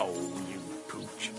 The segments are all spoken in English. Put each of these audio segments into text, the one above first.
Oh, you pooch.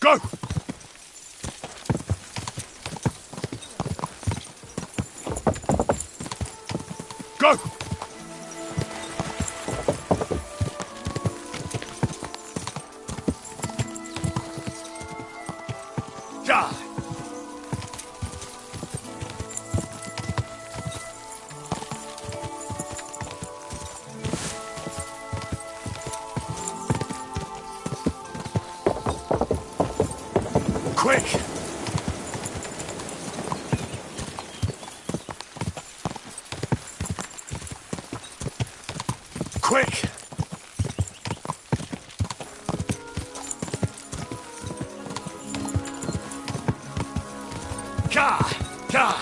Go! Go! Die! Quick! Quick! Gah! Gah!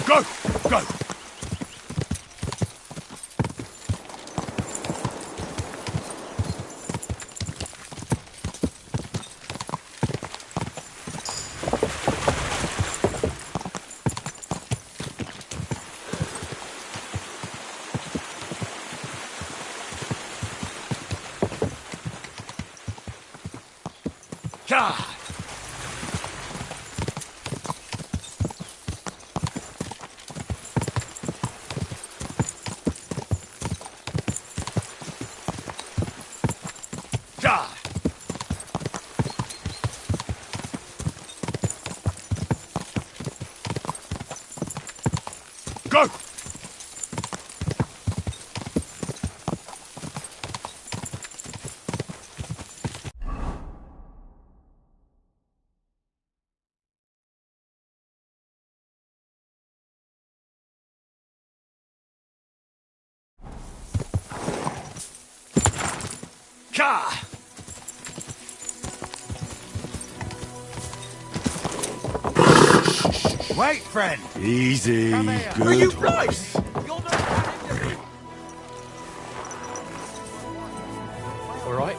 Go! Go! Gah! Die! Go! Gah! Wait, friend. Easy, Are good you horse. All right.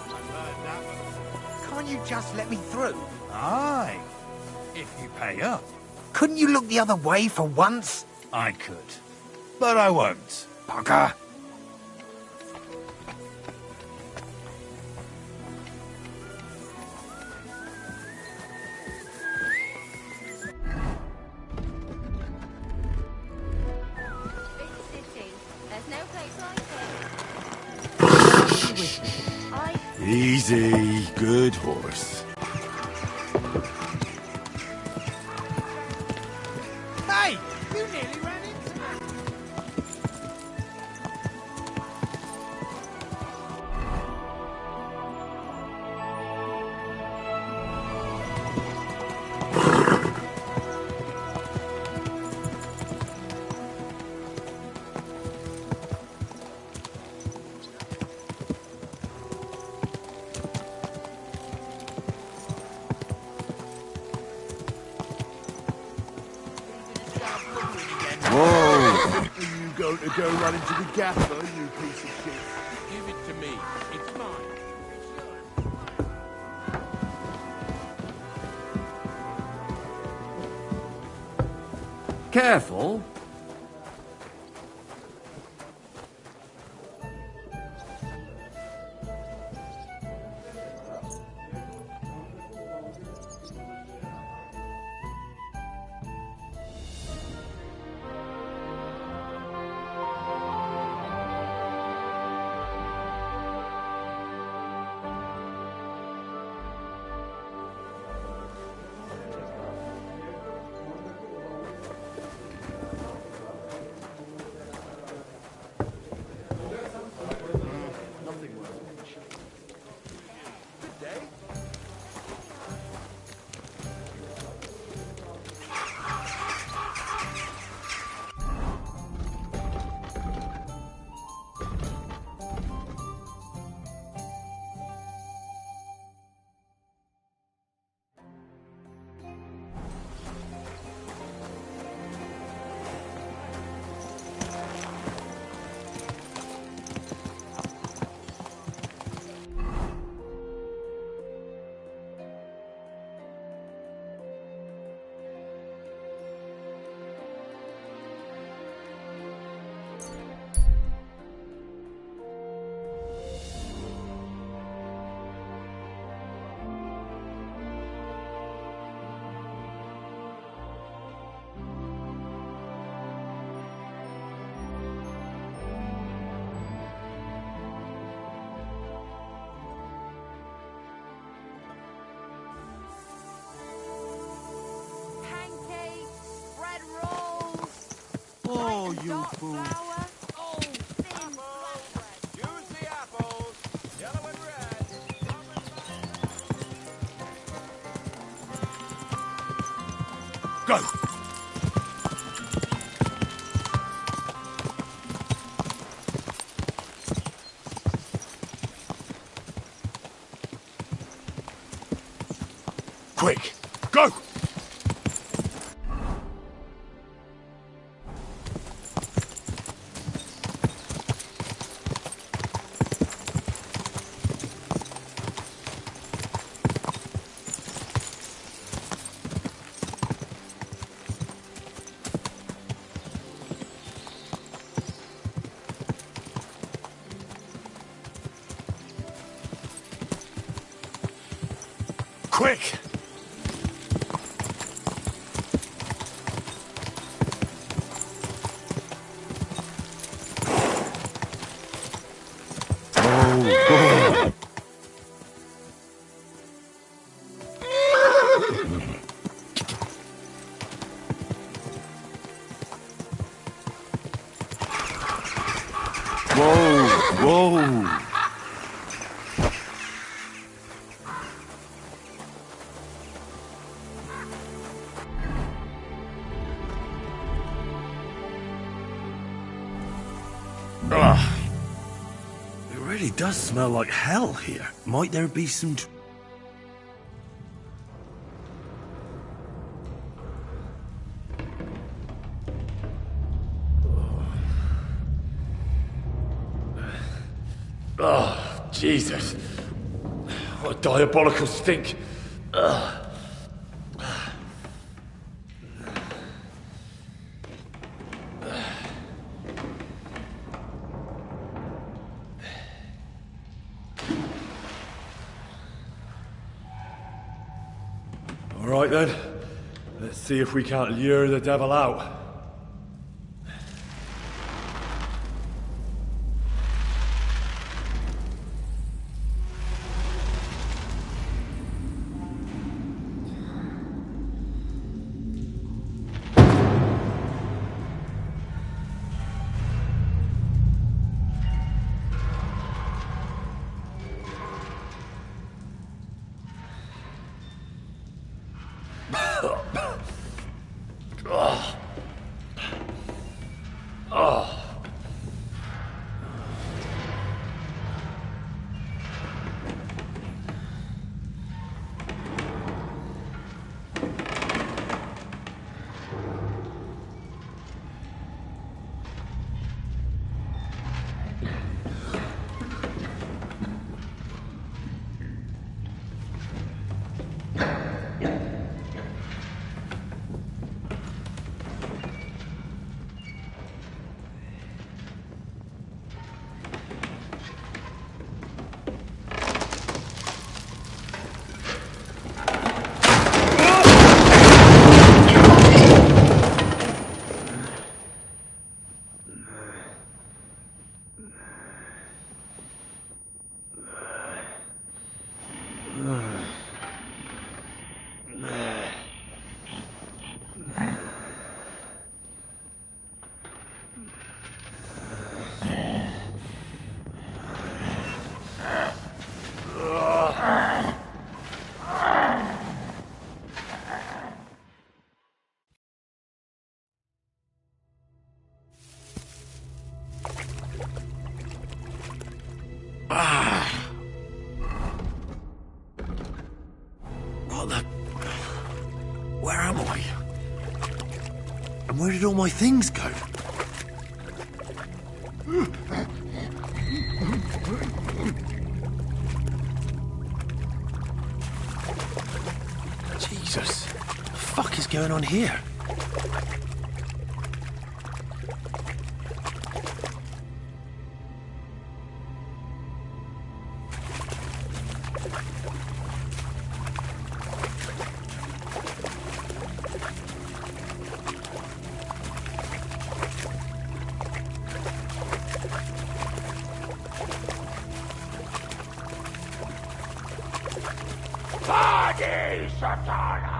Can't you just let me through? Aye. If you pay up. Couldn't you look the other way for once? I could. But I won't. Bugger. Big city. There's no place like it. Easy, good horse. Hey! You nearly ran into me. Whoa! Are you going to go run into the gaffer, you piece of shit? Give it to me. It's mine. Careful. Oh, you fool. Flour, thin flat bread. Use the apples. Yellow and red. Go! Quick! Go! Quick! Whoa, whoa. Ugh. It really does smell like hell here. Might there be some... Oh, Jesus. What a diabolical stink. Ugh. All right then. Let's see if we can't lure the devil out. What the... Where am I? And where did all my things go? Jesus. What the fuck is going on here? Body Satana!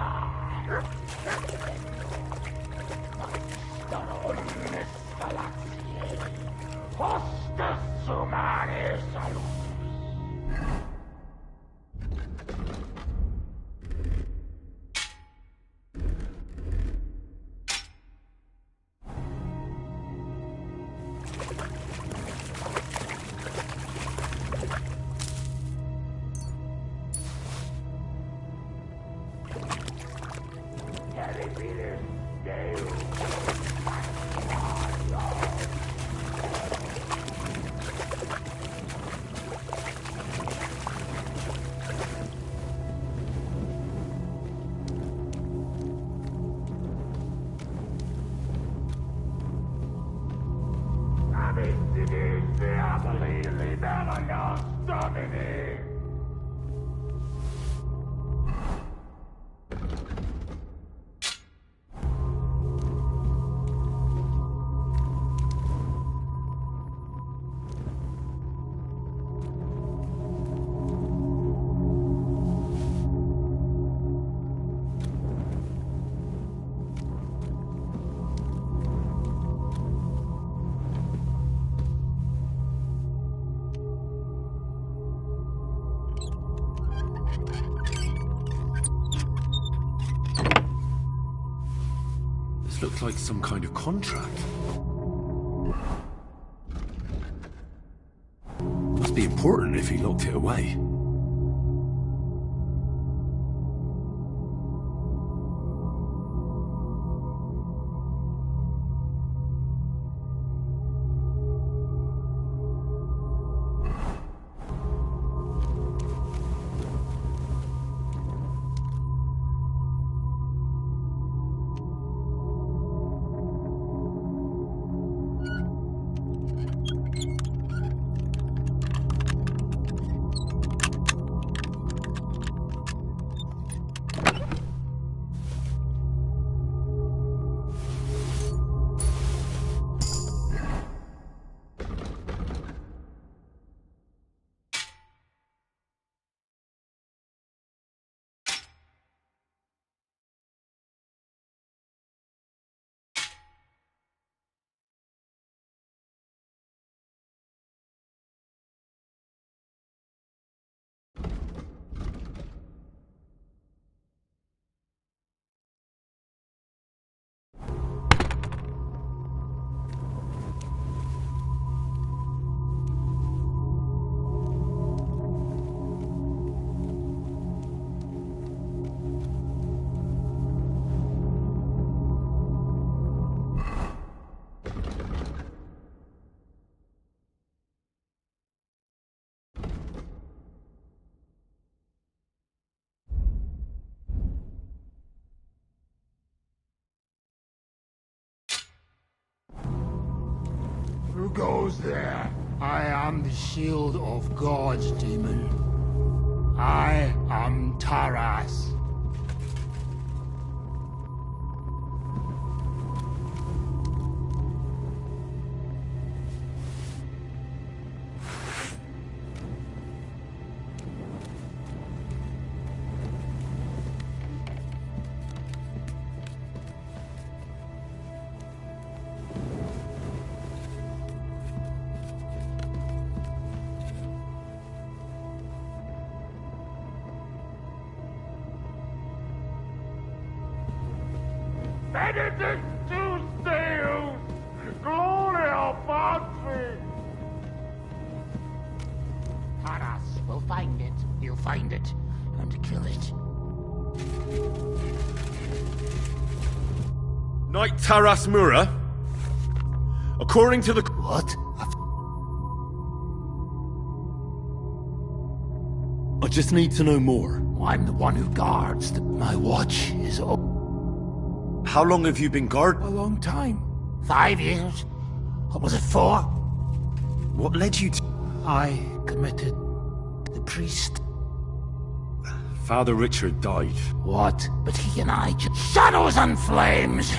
This looks like some kind of contract. Must be important if he locked it away. Who goes there? I am the shield of gods, demon. I am Taras. Benedict Deus! Gloria Patri! Taras will find it. He'll find it and kill it. Knight Taras Mura? According to the... What? I just need to know more. I'm the one who guards. My watch is open. How long have you been guard? A long time. 5 years. Or was it 4? What led you to... I committed the priest. Father Richard died. What? But he and I shadows and flames!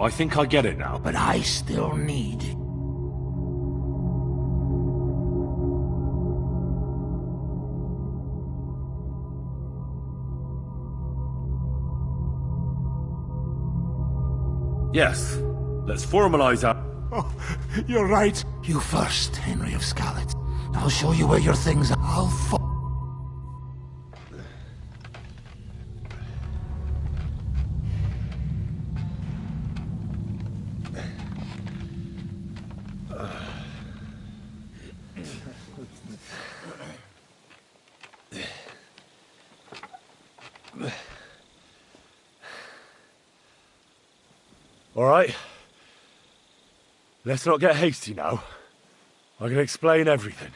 I think I get it now. But I still need... Yes. Let's formalize our... Oh, you're right. You first, Henry of Scarlet. I'll show you where your things are. All right. Let's not get hasty now. I can explain everything.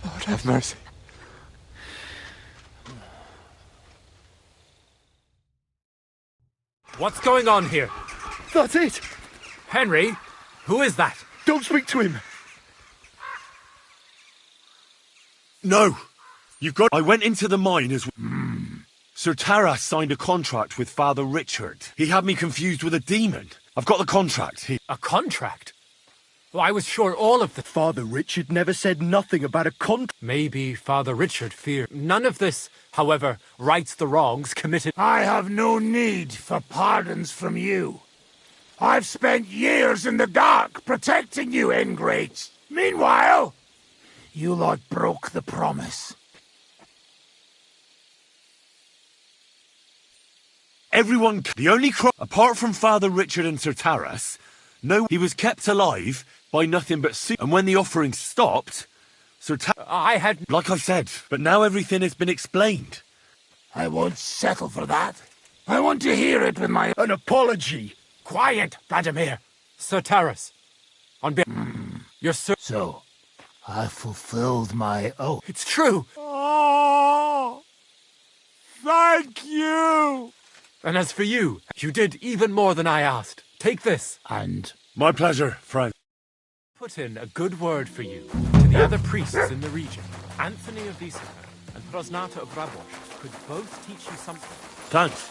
Lord have mercy. What's going on here? That's it! Henry, who is that? Don't speak to him! No! You've got... I went into the mine as... Sir Taras signed a contract with Father Richard. He had me confused with a demon. I've got the contract. A contract? Well, I was sure all of the... Father Richard never said nothing about a contract. Maybe Father Richard feared. None of this, however, rights the wrongs committed. I have no need for pardons from you. I've spent years in the dark protecting you, ingrates. Meanwhile, you lot broke the promise. Everyone... The only apart from Father Richard and Sir Taras, no, he was kept alive by nothing but soup. And when the offering stopped, Sir Taras... I had... Like I said, but now everything has been explained. I won't settle for that. I want to hear it with my... An apology! Quiet, Vladimir. Sir Taras. On behalf... Your sir... So, I fulfilled my oath. It's true. Oh! Thank you! And as for you, you did even more than I asked. Take this. And... My pleasure, friend. Put in a good word for you to the other priests in the region. Anthony of Visica and Prosnata of Rabosh could both teach you something. Thanks.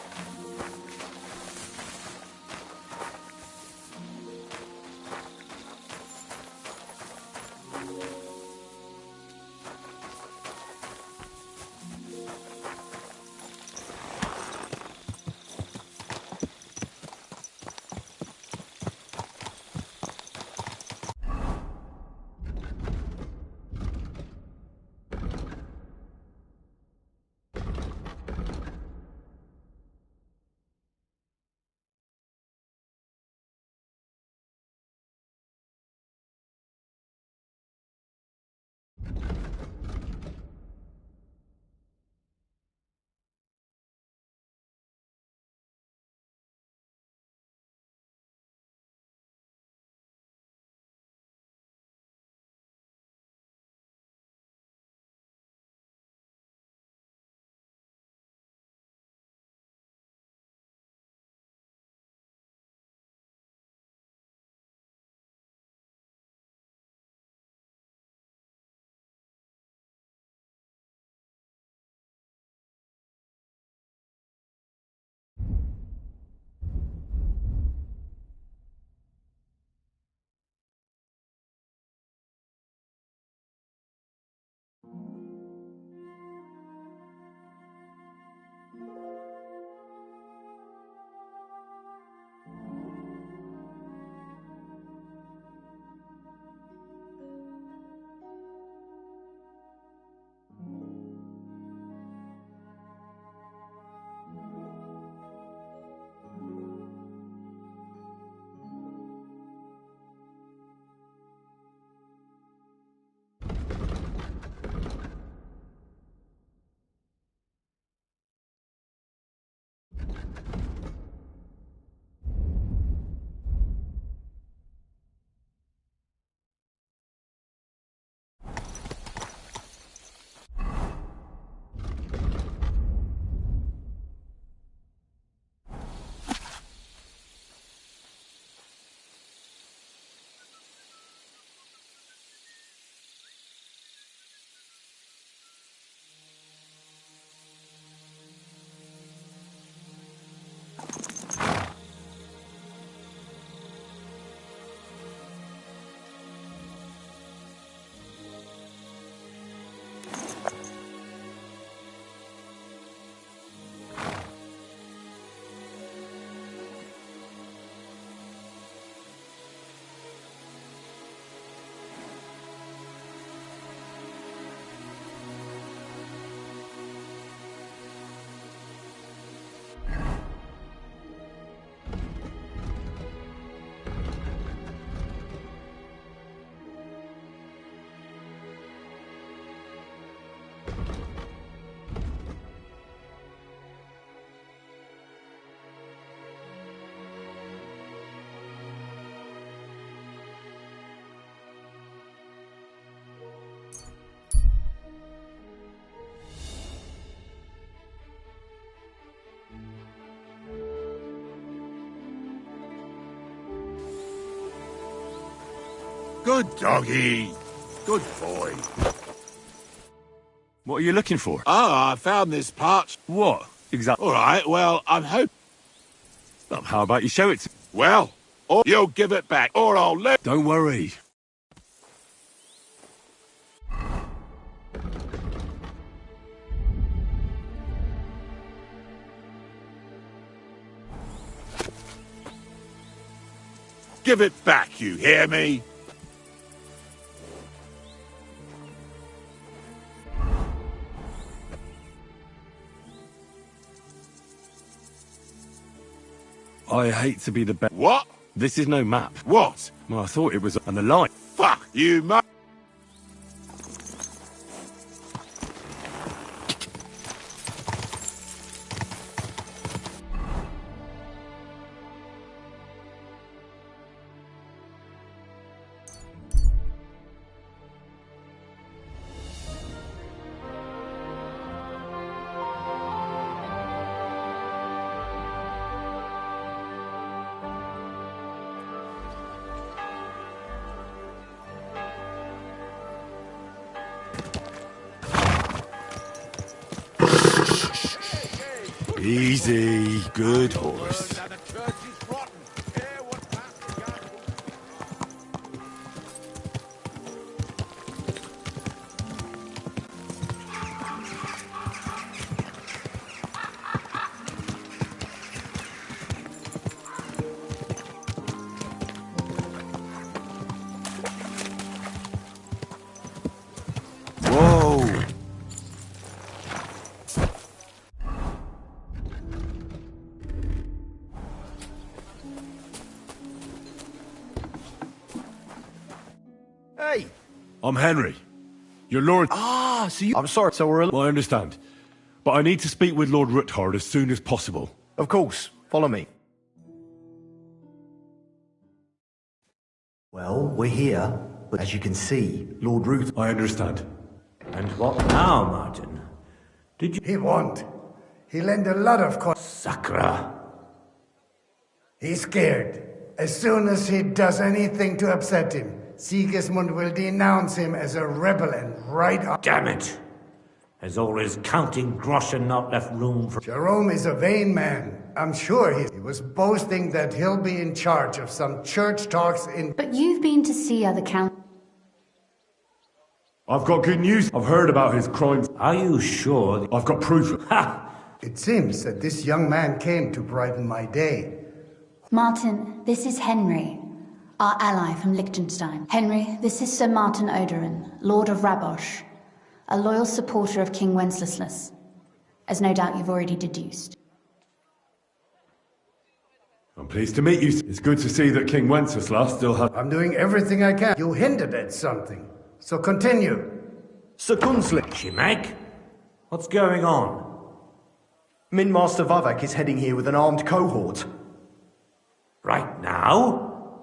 Good doggy. Good boy. What are you looking for? Oh, I found this parch. What? Exactly. All right, well, I'm hoping... Well, how about you show it to me? Well, or you'll give it back, or I'll let... Don't worry. Give it back, you hear me? I hate to be the best. What? This is no map. What? Well, I thought it was on the line. Fuck you, mate. Easy, good horse. Whoa! Hey! I'm Henry. Your Lord... Ah, so you... I'm sorry, so we're... Well, I understand. But I need to speak with Lord Ruthard as soon as possible. Of course. Follow me. Well, we're here, but as you can see, Lord Ruth... I understand. And what now, Martin? Did you... He won't. He lent a lot of Sakra. He's scared. As soon as he does anything to upset him, Sigismund will denounce him as a rebel and right up. Damn it! Has all his counting groschen not left room for... Jerome is a vain man. I'm sure he was boasting that he'll be in charge of some church talks in... But you've been to see other count... I've got good news. I've heard about his crimes. Are you sure? I've got proof. Ha! It seems that this young man came to brighten my day. Martin, this is Henry, our ally from Liechtenstein. Henry, this is Sir Martin Odorin, Lord of Rabosh, a loyal supporter of King Wenceslas, as no doubt you've already deduced. I'm pleased to meet you. It's good to see that King Wenceslas still has... I'm doing everything I can. You hinted at something, so continue. Sir Gunslick! Shimek? What's going on? Min Master Vavak is heading here with an armed cohort. Right now?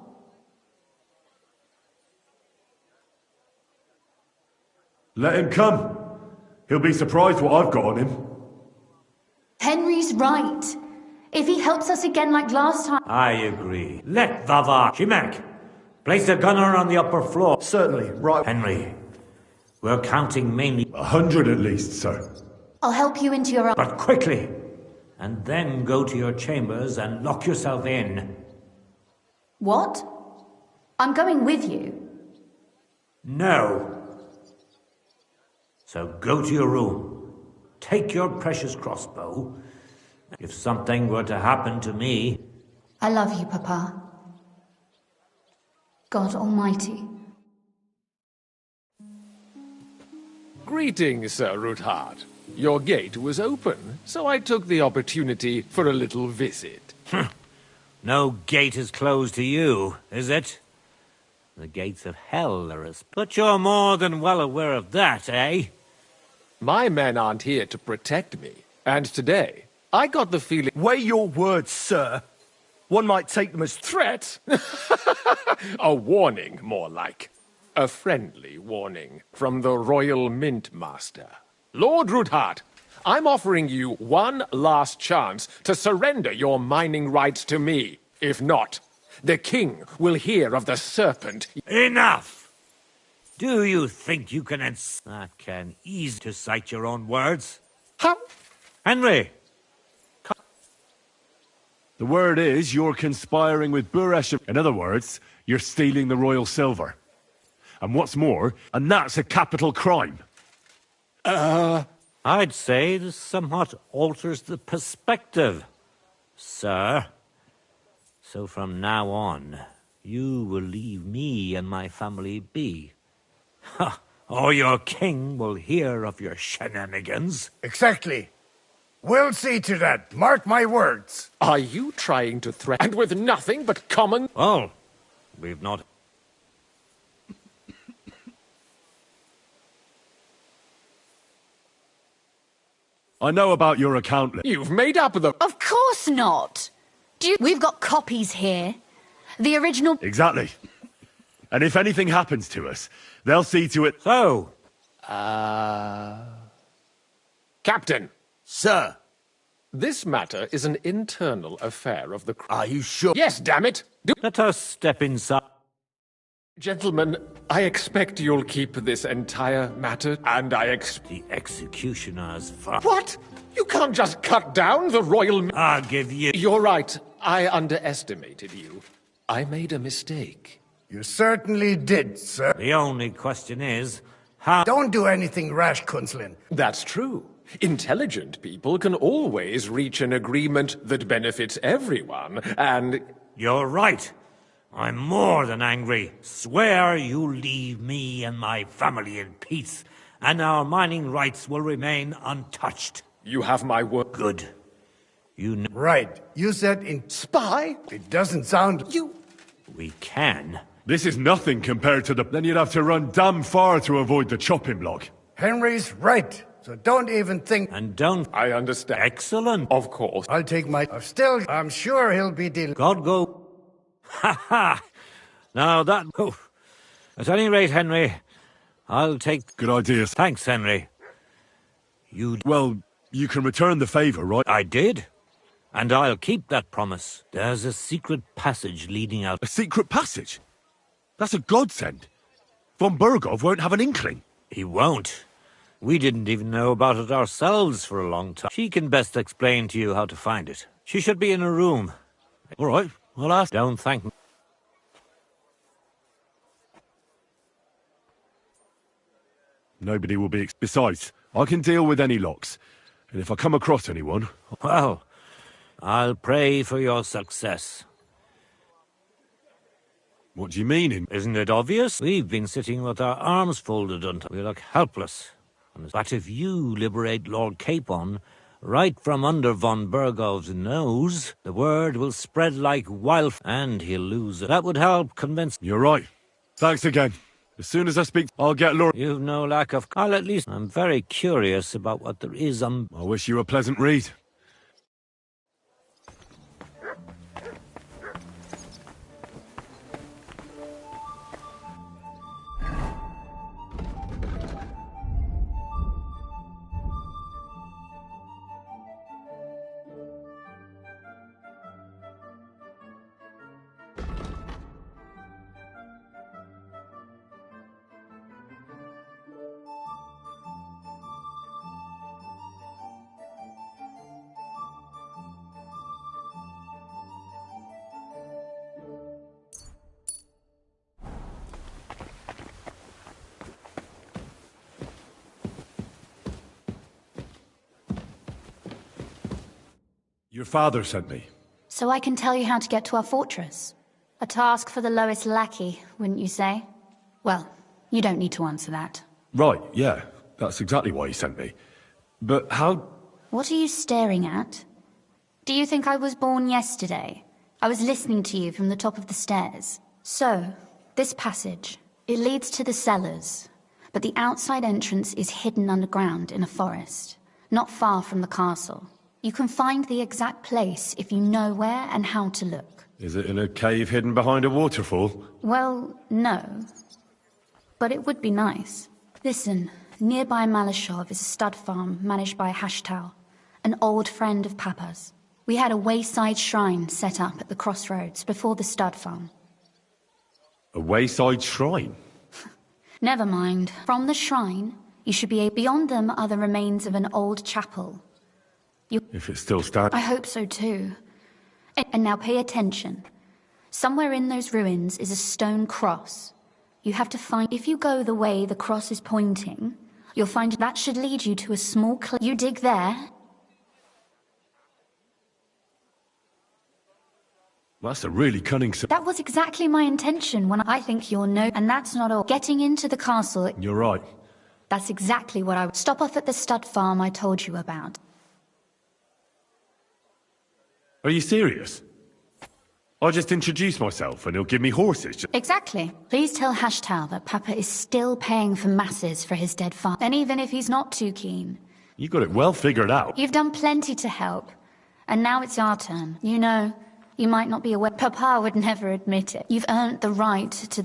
Let him come. He'll be surprised what I've got on him. Henry's right. If he helps us again like last time... I agree. Let Vava... Shimek, place a gunner on the upper floor. Certainly, right... Henry, we're counting mainly... 100 at least, sir. I'll help you into your... But quickly! And then go to your chambers and lock yourself in. What? I'm going with you. No. So go to your room. Take your precious crossbow. If something were to happen to me... I love you, Papa. God Almighty. Greetings, Sir Ruthard. Your gate was open, so I took the opportunity for a little visit. No gate is closed to you, is it? The gates of hell are as... But you're more than well aware of that, eh? My men aren't here to protect me, and today I got the feeling... Weigh your words, sir. One might take them as... Threat? A warning, more like. A friendly warning from the Royal Mint Master. Lord Ruthard, I'm offering you one last chance to surrender your mining rights to me. If not, the king will hear of the serpent... Enough! Do you think you can That can ease to cite your own words. How? Henry! The word is you're conspiring with Buresh. In other words, you're stealing the royal silver. And what's more, and that's a capital crime. I'd say this somewhat alters the perspective, sir. So from now on, you will leave me and my family be. Ha! Or your king will hear of your shenanigans. Exactly. We'll see to that. Mark my words. Are you trying to threaten? And with nothing but common... Well, we've not... I know about your account. You've made up the... Of course not. We've got copies here. The original... Exactly. And if anything happens to us, they'll see to it... So... Captain. Sir. This matter is an internal affair of the... Are you sure? Yes, damn it. Let us step inside. Gentlemen, I expect you'll keep this entire matter, and The executioner's... What? You can't just cut down the royal... I'll give you... You're right. I underestimated you. I made a mistake. You certainly did, sir. The only question is, how... Don't do anything rash, Kunslin. That's true. Intelligent people can always reach an agreement that benefits everyone, and... You're right. I'm more than angry. Swear you leave me and my family in peace, and our mining rights will remain untouched. You have my word. Good. You know... Right. You said in... Spy? It doesn't sound... You... We can. This is nothing compared to the... Then you'd have to run damn far to avoid the chopping block. Henry's right. So don't even think... And don't... I understand. Excellent. Of course. I'll take my... I'm sure he'll be God go... Ha ha! Now that... Oh. At any rate, Henry, I'll take... Good ideas. Thanks, Henry. You... Well, you can return the favor, right? I did. And I'll keep that promise. There's a secret passage leading out... A secret passage? That's a godsend. Von Burgov won't have an inkling. He won't. We didn't even know about it ourselves for a long time. She can best explain to you how to find it. She should be in a room. All right, I'll ask. Don't thank me. Nobody will be... Besides, I can deal with any locks. And if I come across anyone... Well, I'll pray for your success. What do you mean? Isn't it obvious? We've been sitting with our arms folded until we look helpless. But if you liberate Lord Capon, right from under von Burgov's nose, the word will spread like wildfire, and he'll lose it. That would help convince... You're right. Thanks again. As soon as I speak, I'll get Laura... You've no lack of... I'll at least... I'm very curious about what there is on... I wish you a pleasant read. Your father sent me. So I can tell you how to get to our fortress. A task for the lowest lackey, wouldn't you say? Well, you don't need to answer that. Right, yeah. That's exactly why he sent me. But how... What are you staring at? Do you think I was born yesterday? I was listening to you from the top of the stairs. So, this passage, it leads to the cellars, but the outside entrance is hidden underground in a forest, not far from the castle. You can find the exact place if you know where and how to look. Is it in a cave hidden behind a waterfall? Well, no. But it would be nice. Listen, nearby Malashov is a stud farm managed by Hashtal, an old friend of Papa's. We had a wayside shrine set up at the crossroads before the stud farm. A wayside shrine? Never mind. From the shrine, you should be beyond them are the remains of an old chapel. If it's still standing. I hope so too. And now pay attention. Somewhere in those ruins is a stone cross. You have to find... If you go the way the cross is pointing, you'll find that should lead you to a small cleft. You dig there. That's a really cunning... That was exactly my intention when I think you'll know. And that's not all. Getting into the castle... You're right. That's exactly what I would... Stop off at the stud farm I told you about. Are you serious? I'll just introduce myself and he'll give me horses. Exactly. Please tell Hashtal that Papa is still paying for masses for his dead father. And even if he's not too keen. You got it well figured out. You've done plenty to help. And now it's our turn. You know, you might not be aware. Papa would never admit it. You've earned the right to...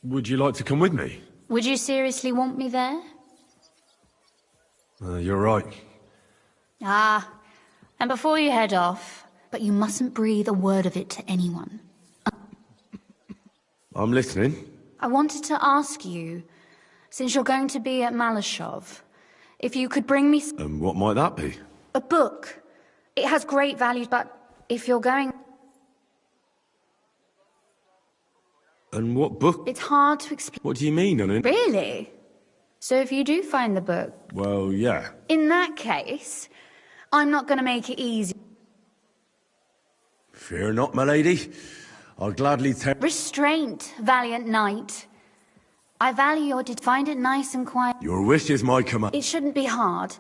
Would you like to come with me? Would you seriously want me there? You're right. Ah, and before you head off, but you mustn't breathe a word of it to anyone. I'm listening. I wanted to ask you, since you're going to be at Malashov, if you could bring me... And what might that be? A book. It has great value, but if you're going... And what book? It's hard to explain. What do you mean, Anna? Really? So if you do find the book... Well, yeah. In that case, I'm not going to make it easy. Fear not, my lady. I'll gladly tell... Restraint, valiant knight. I value your... Find it nice and quiet. Your wish is my command. It shouldn't be hard.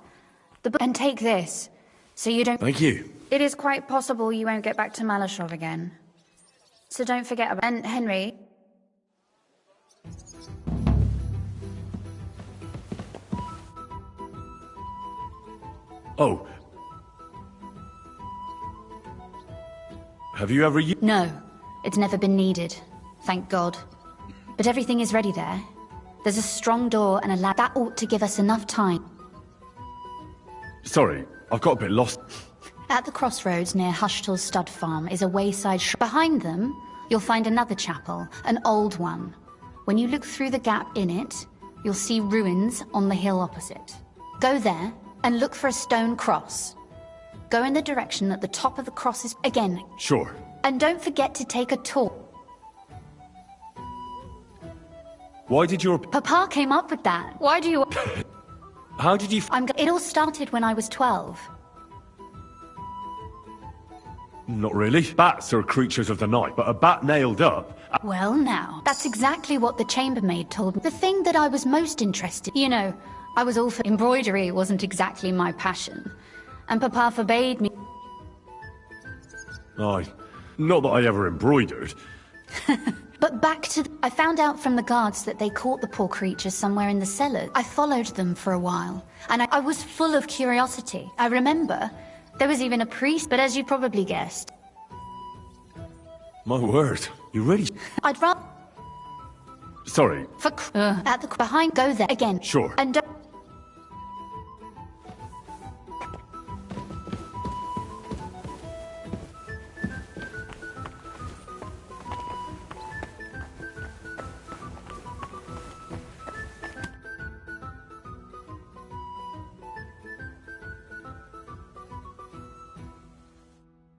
The book... And take this, so you don't... Thank you. It is quite possible you won't get back to Malashov again. So don't forget about... And Henry... Oh. Have you ever... No, it's never been needed. Thank God. But everything is ready there. There's a strong door and a ladder. That ought to give us enough time. Sorry, I've got a bit lost. At the crossroads near Hushtal's stud farm is a wayside Behind them, you'll find another chapel, an old one. When you look through the gap in it, you'll see ruins on the hill opposite. Go there and look for a stone cross. Go in the direction that the top of the cross is... Again. Sure. And don't forget to take a tour. Why did your... Papa came up with that. Why do you... How did you... It all started when I was 12. Not really. Bats are creatures of the night, but a bat nailed up... Well now, that's exactly what the chambermaid told me. The thing that I was most interested... You know, I was all for... Embroidery wasn't exactly my passion. And Papa forbade me... Aye. Not that I ever embroidered. But back to... I found out from the guards that they caught the poor creatures somewhere in the cellar. I followed them for a while, and I was full of curiosity. I remember there was even a priest, but as you probably guessed... My word, you really... I'd rather... Sorry. For... at the... Behind... Go there. Again. Sure. And don't...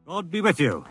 God be with you.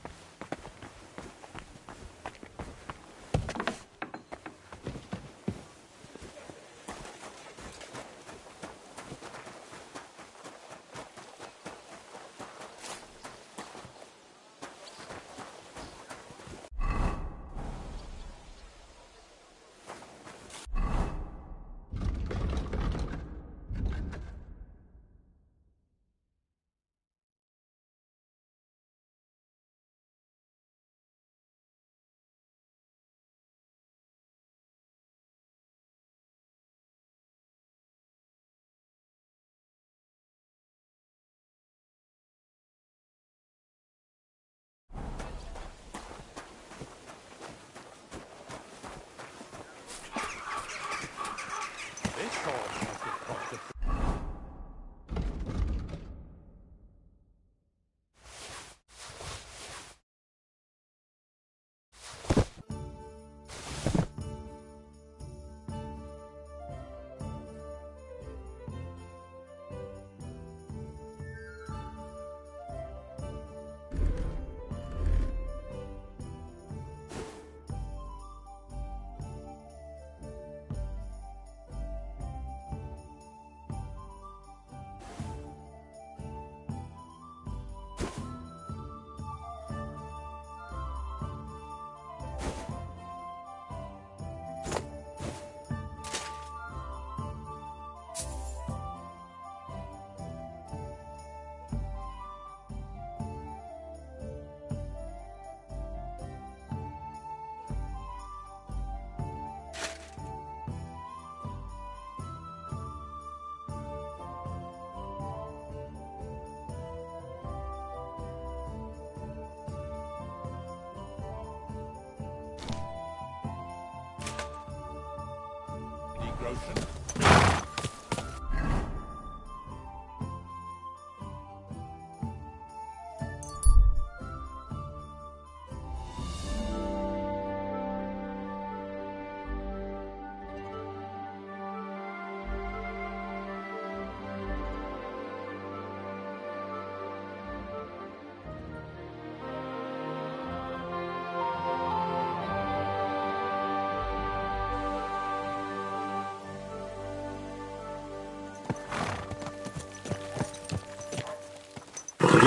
Roshan.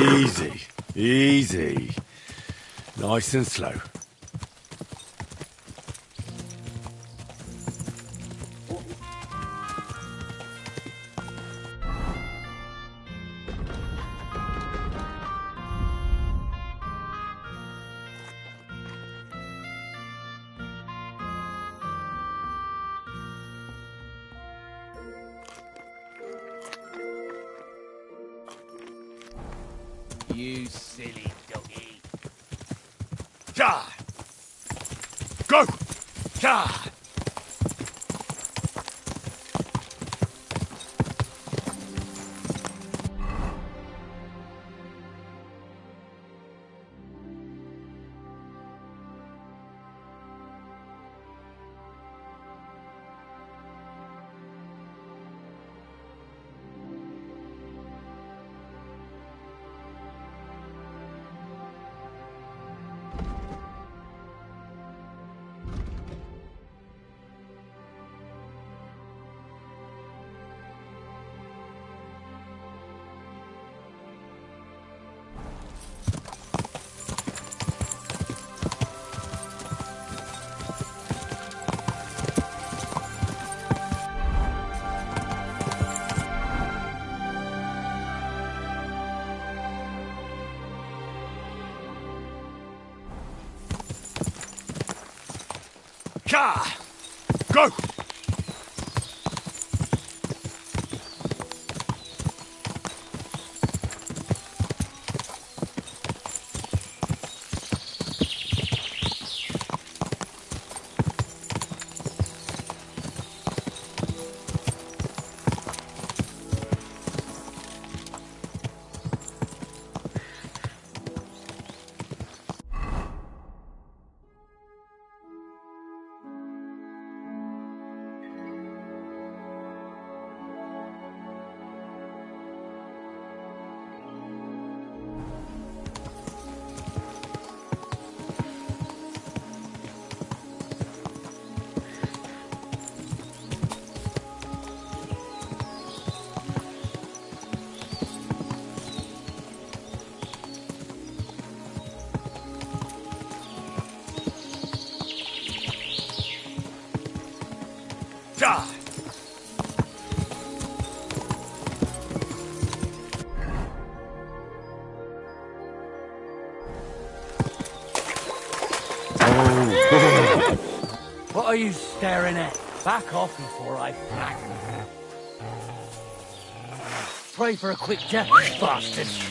Easy, easy. Nice and slow. You silly doggy. Ja! Go! Ja! Ja! Go! Ja! What are you staring at? Back off before I flatten. Pray for a quick death, bastards.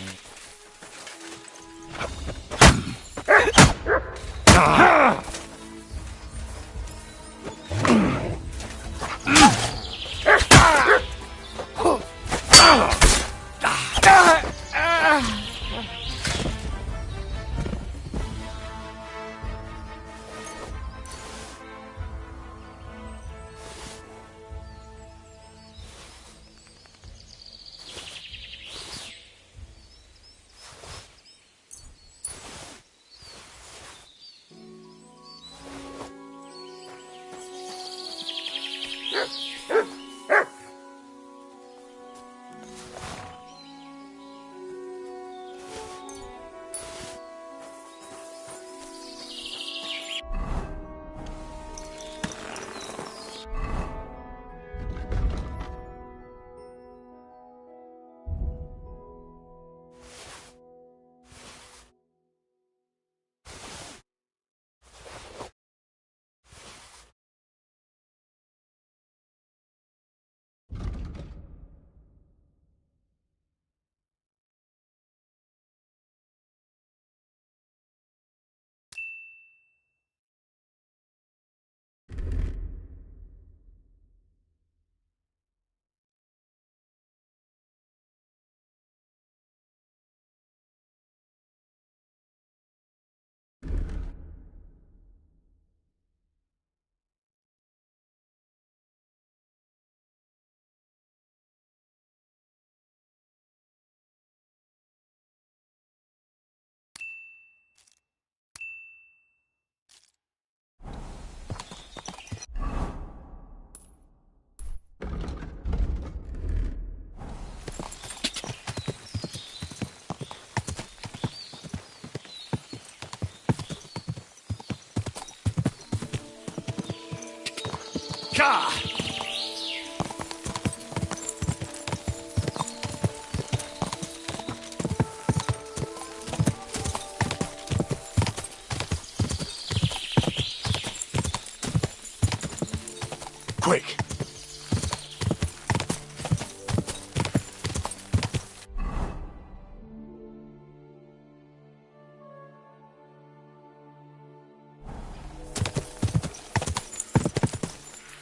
Ka! Quick!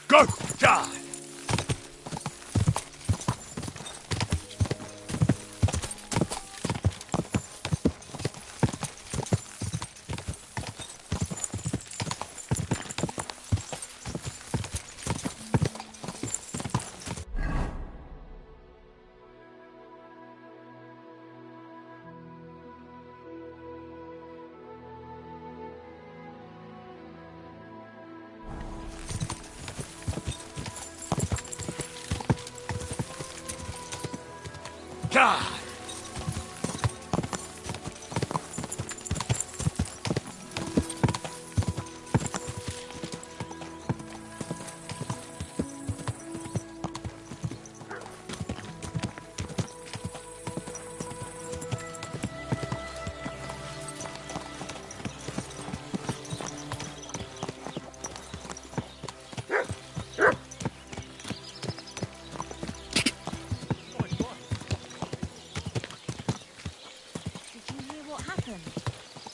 Go! Ja! God!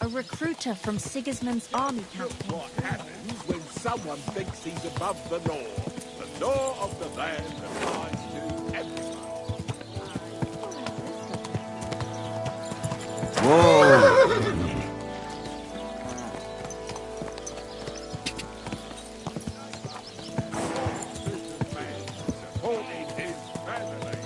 A recruiter from Sigismund's army camp. What happens when someone thinks he's above the law? The law of the land applies to everyone. Whoa! Supporting his family.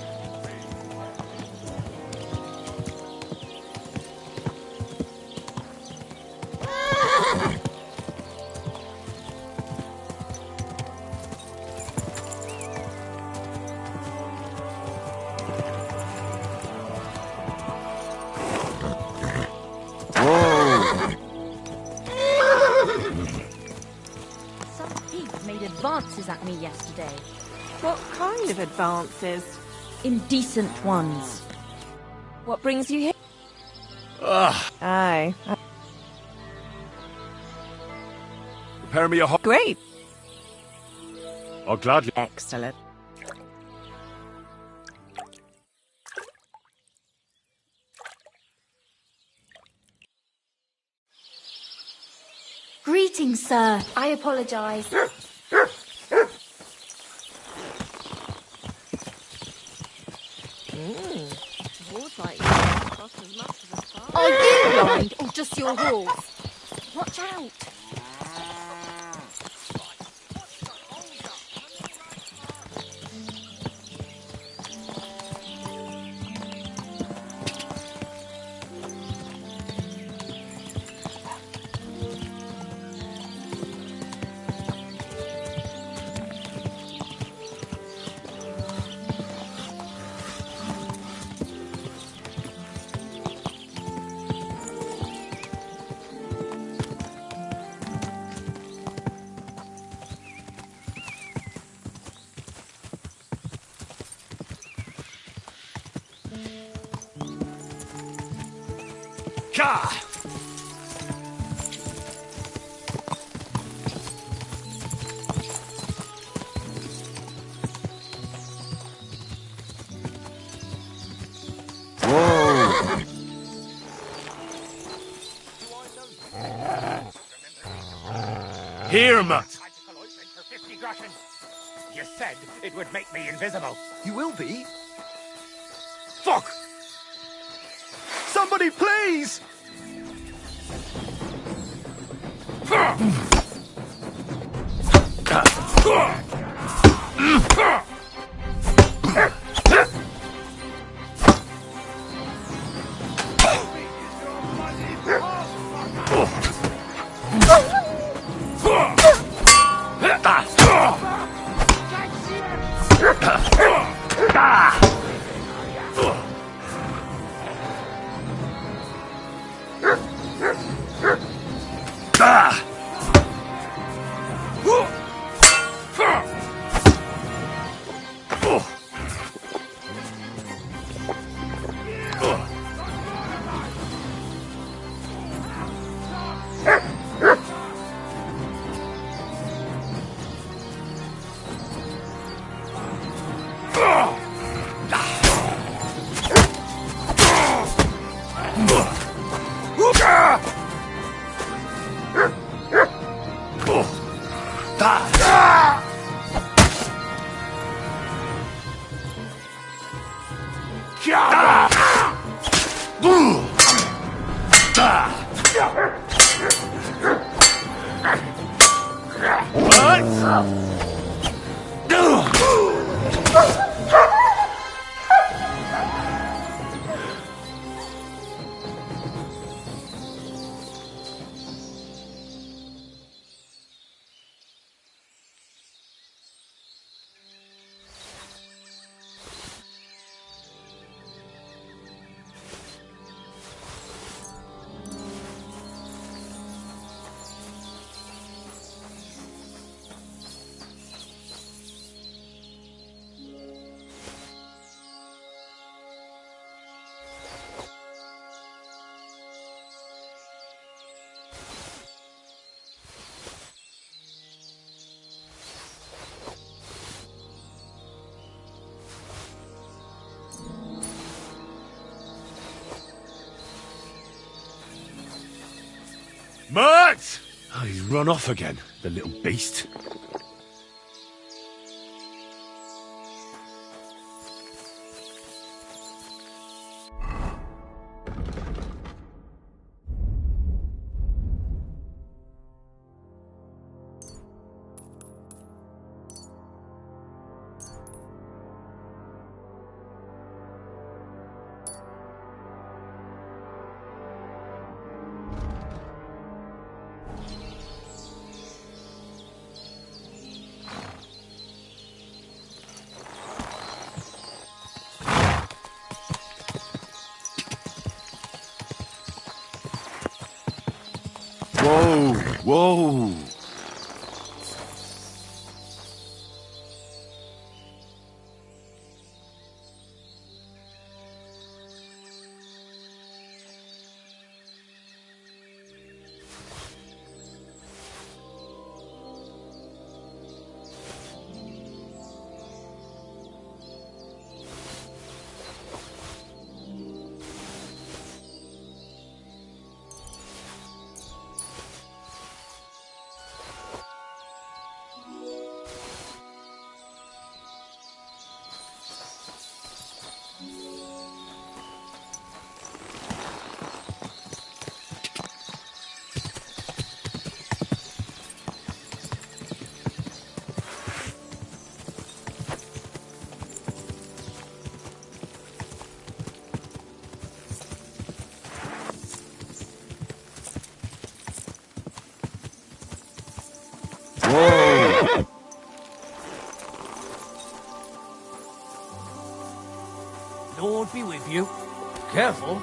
Some thief made advances at me yesterday. What kind of advances? Indecent ones. What brings you here? Ugh. Aye. Prepare me a hot... Great. I'll gladly... Excellent. Greetings, sir. I apologize. Are you blind or just your horse? Watch out! Ka! Whoa! Here, Matt. You said it would make me invisible. You will be? Fuck! Somebody, please! Mert! Oh, he's run off again, the little beast. Whoa, whoa. Whoa! Lord be with you. Careful.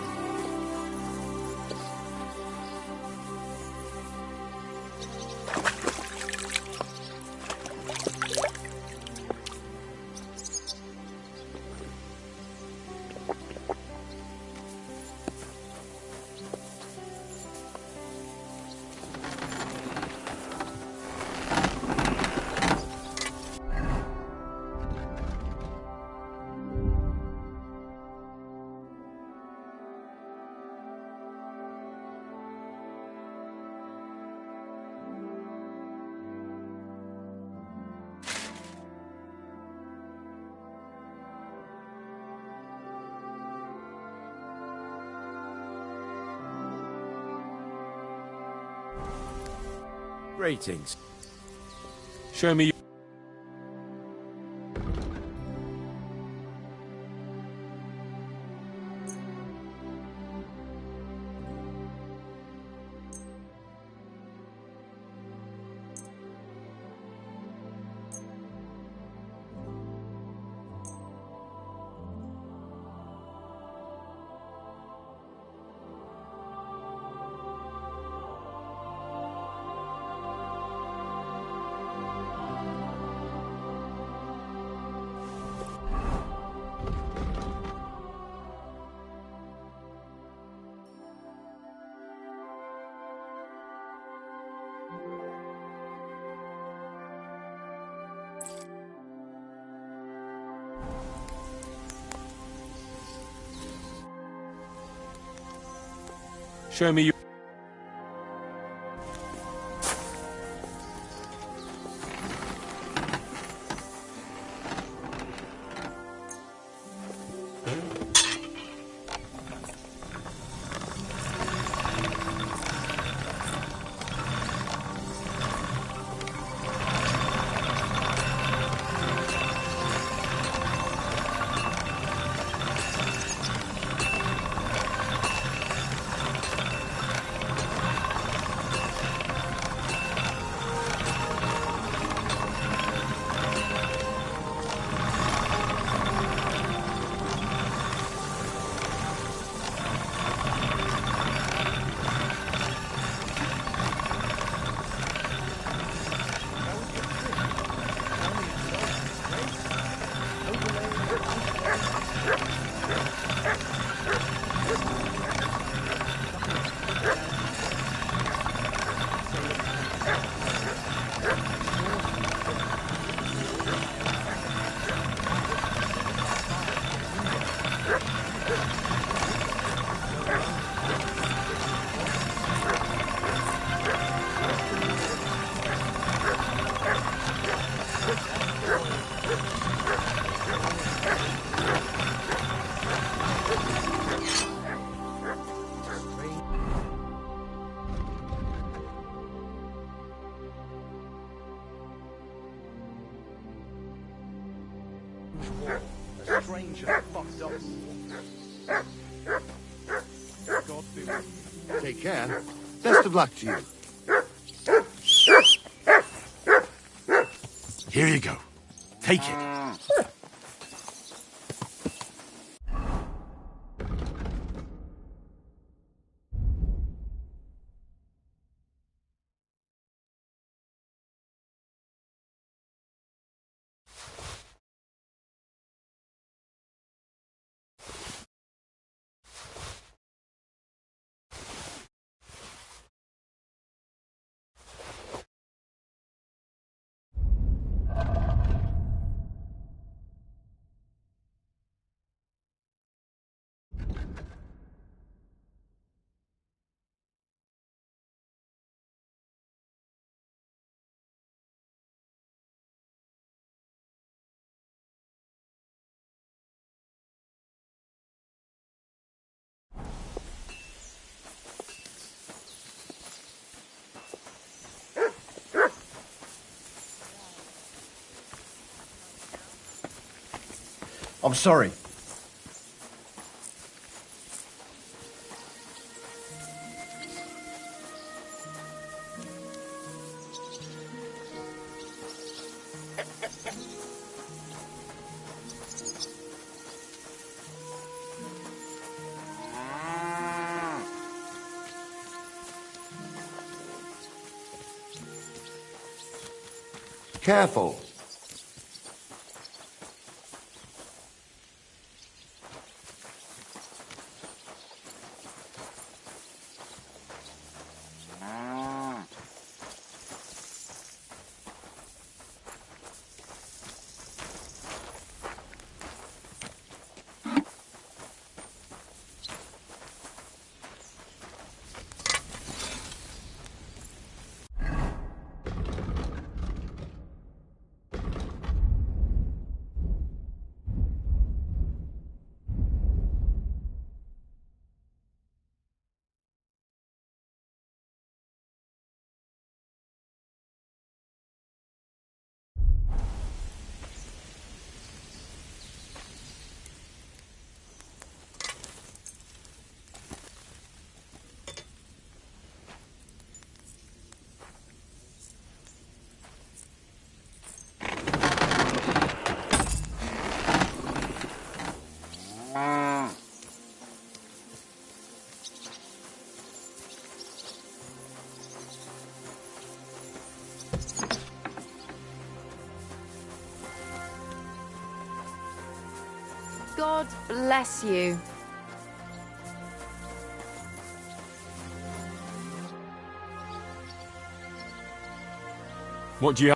Greetings. Show me. Show me you. stranger fucked up. God be with you. Take care. Best of luck to you. Here you go. Take it. I'm sorry. Careful. God bless you. What do you...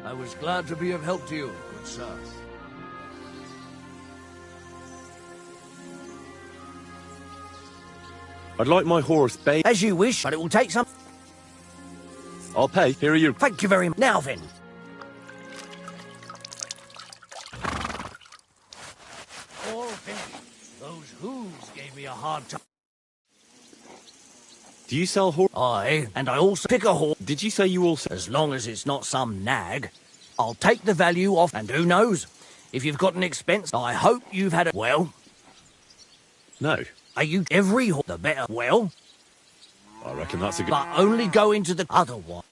I was glad to be of help to you, good sir. I'd like my horse bathed. As you wish, but it will take some... I'll pay. Here are you. Thank you very much. Now then. All finished. Those hooves gave me a hard time. Do you sell horse? Aye, and I also pick a horse. Did you say you also... As long as it's not some nag. I'll take the value off, and who knows? If you've got an expense, I hope you've had a... Well? No. Are you every horse the better? Well? I reckon that's a good... But only go into the other one.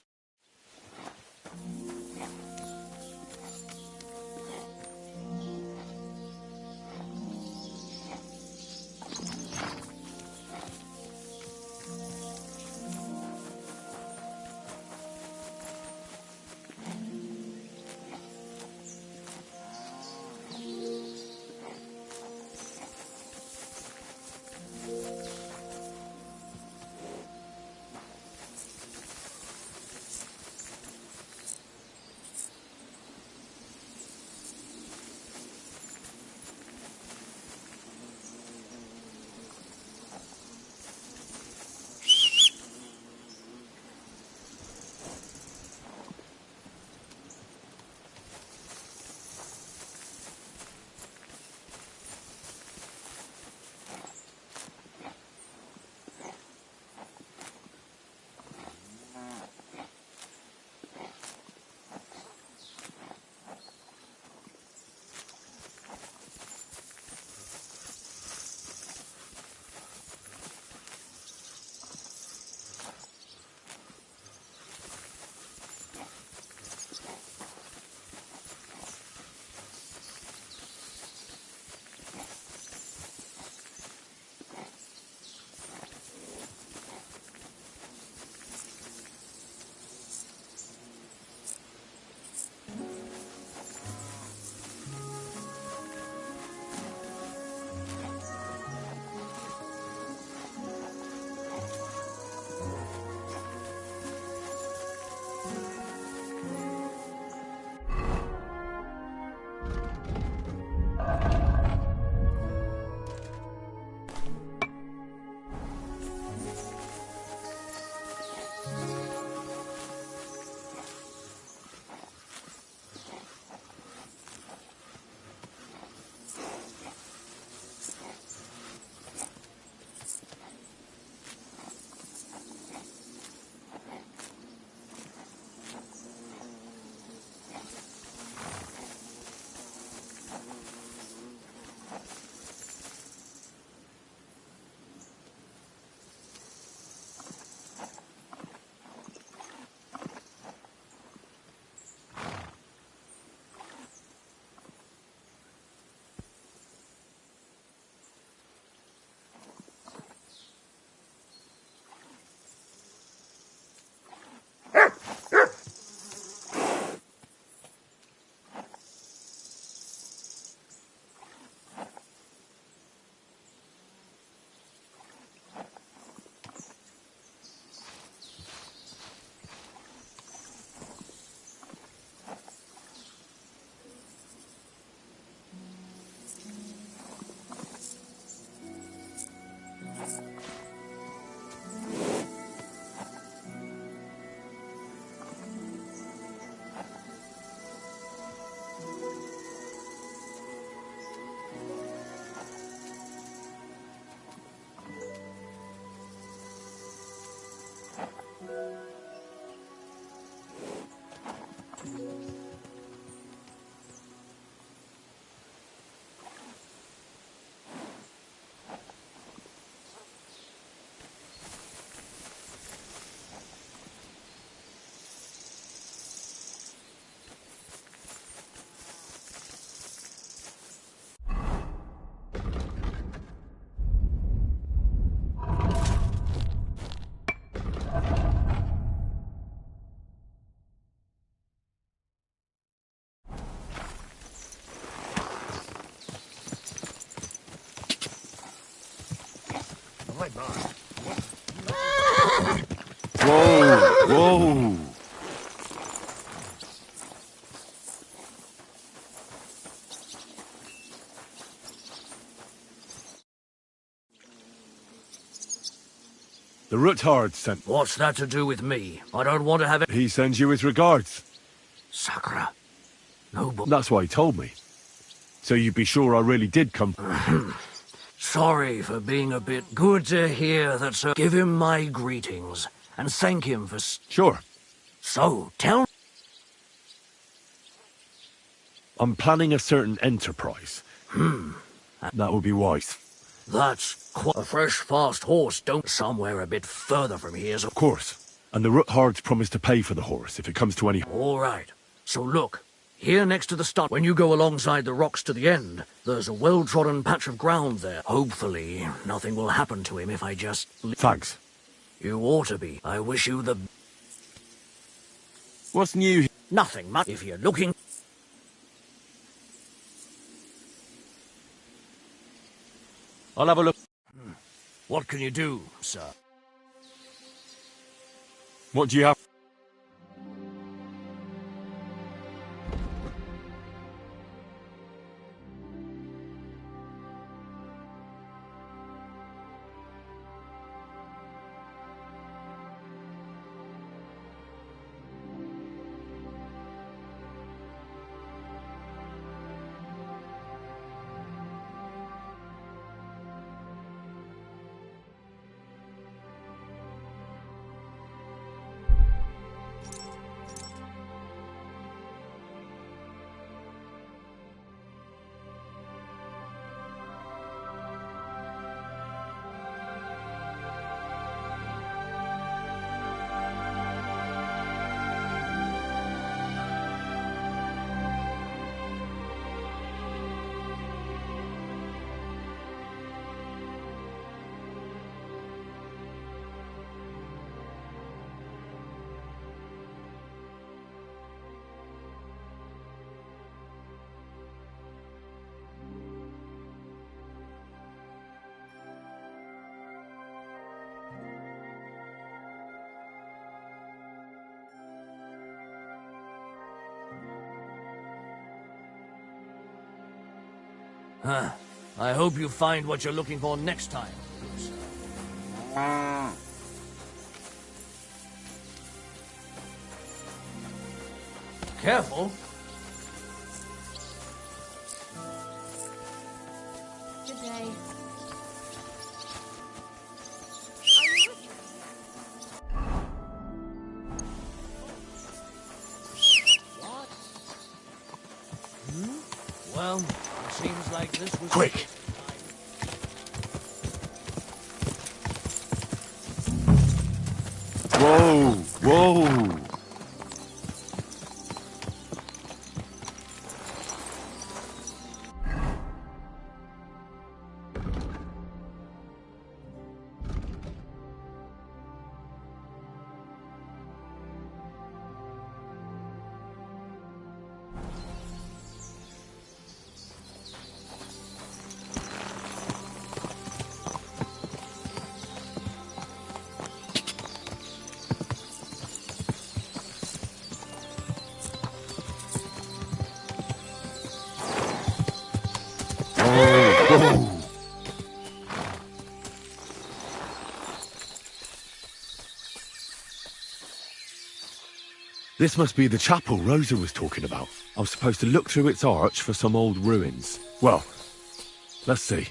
Whoa, whoa. The Ruthard sent... What's that to do with me? I don't want to have it. He sends you his regards. Sakura. No, but... That's why he told me. So you'd be sure I really did come... Sorry for being a bit... Good to hear that, sir. Give him my greetings, and thank him for... Sure. So, tell... I'm planning a certain enterprise. That would be wise. That's quite... A fresh, fast horse don't... Somewhere a bit further from here, so... Of course. And the Ruthards promised to pay for the horse if it comes to any... All right. So look, here next to the start, when you go alongside the rocks to the end, there's a well-trodden patch of ground there. Hopefully, nothing will happen to him if I just... Thanks. You ought to be. I wish you the... What's new? Nothing much. If you're looking... I'll have a look. What can you do, sir? What do you have? I hope you find what you're looking for next time. Careful. Good day. Well, it seems like this was... Quick! Whoa! Whoa! This must be the chapel Rosa was talking about. I was supposed to look through its arch for some old ruins. Well, let's see.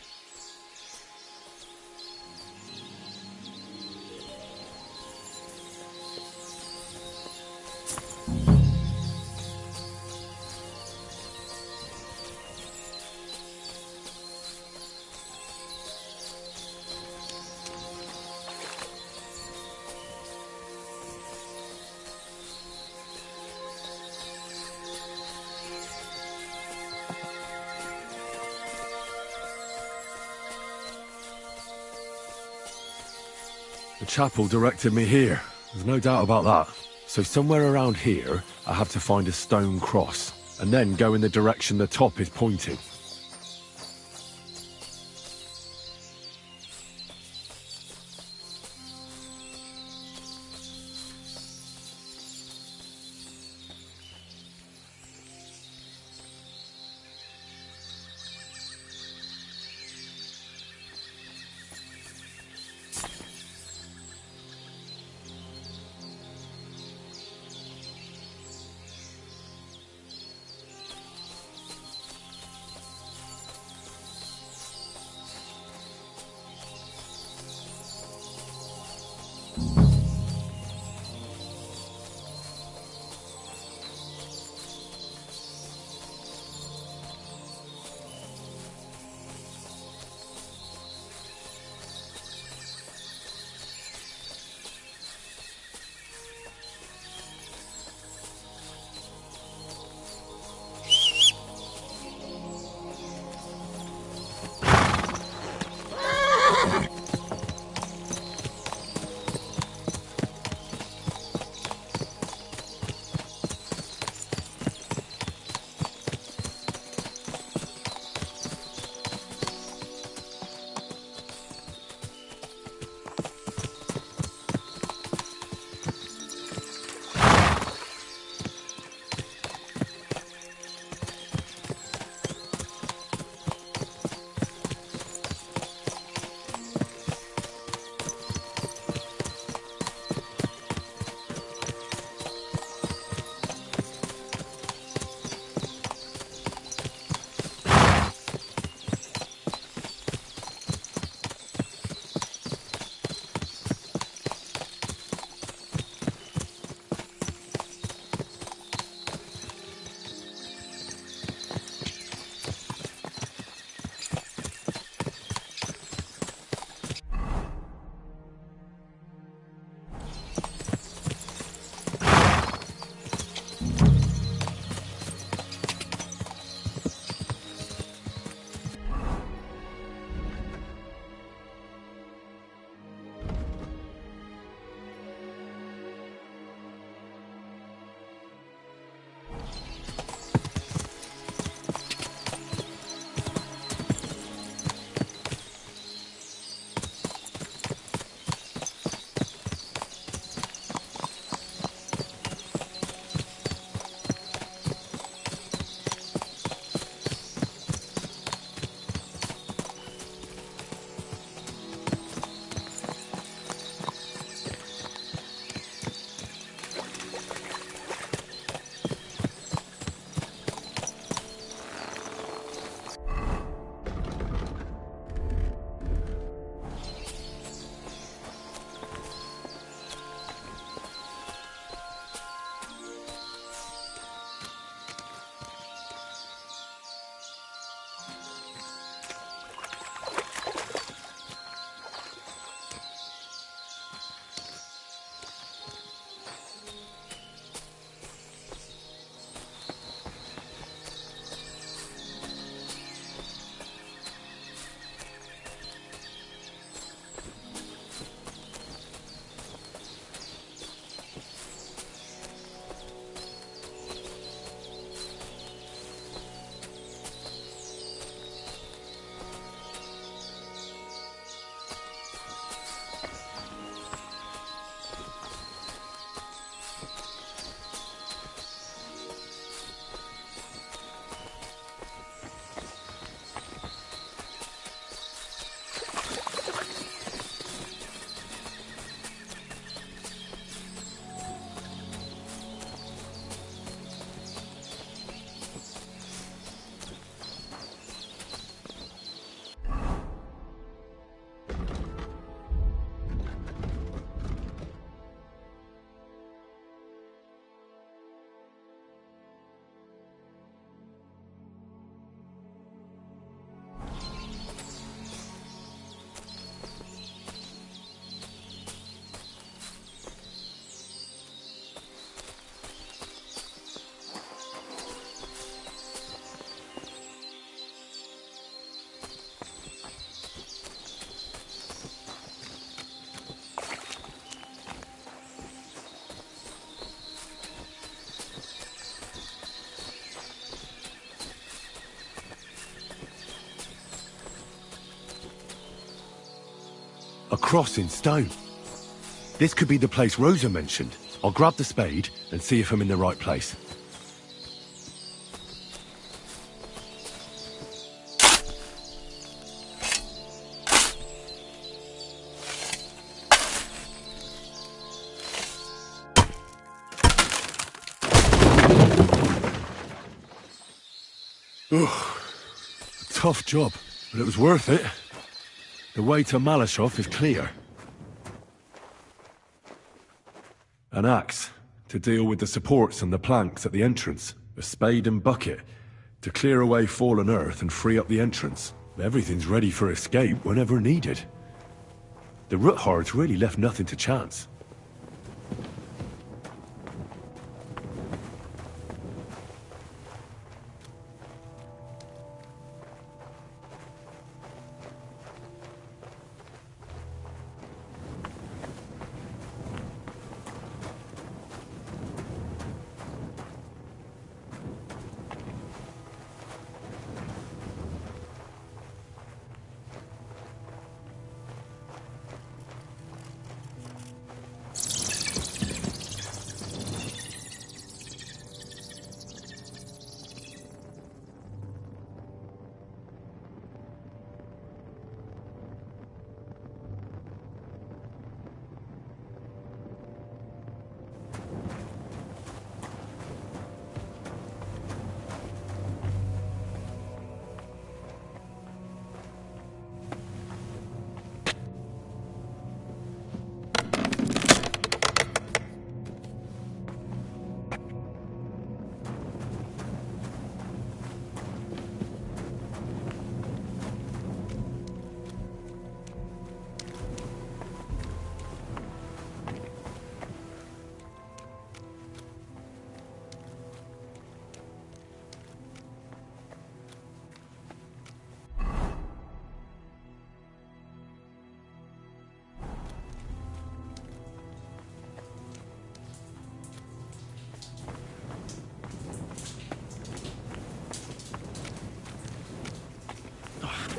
The chapel directed me here. There's no doubt about that. So somewhere around here, I have to find a stone cross, and then go in the direction the top is pointing. A cross in stone. This could be the place Rosa mentioned. I'll grab the spade and see if I'm in the right place. Ugh. Tough job, but it was worth it. The way to Malashov is clear. An axe to deal with the supports and the planks at the entrance. A spade and bucket to clear away fallen earth and free up the entrance. Everything's ready for escape whenever needed. The Ruthards really left nothing to chance.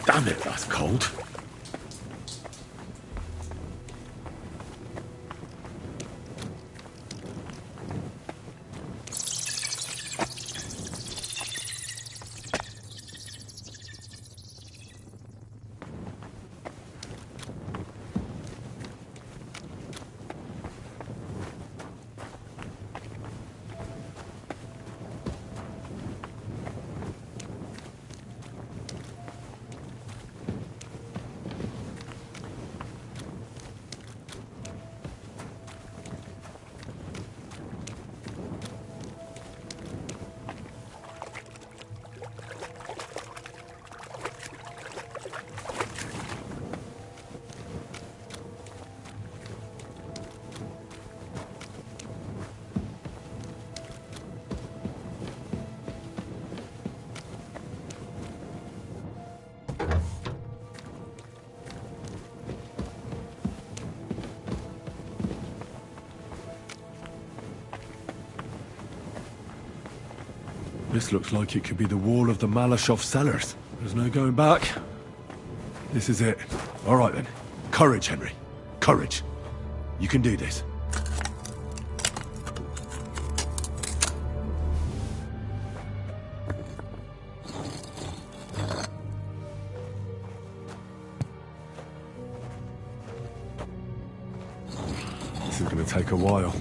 Damn it, that's cold. This looks like it could be the wall of the Malashov cellars. There's no going back. This is it. All right then. Courage, Henry. Courage. You can do this. This is going to take a while.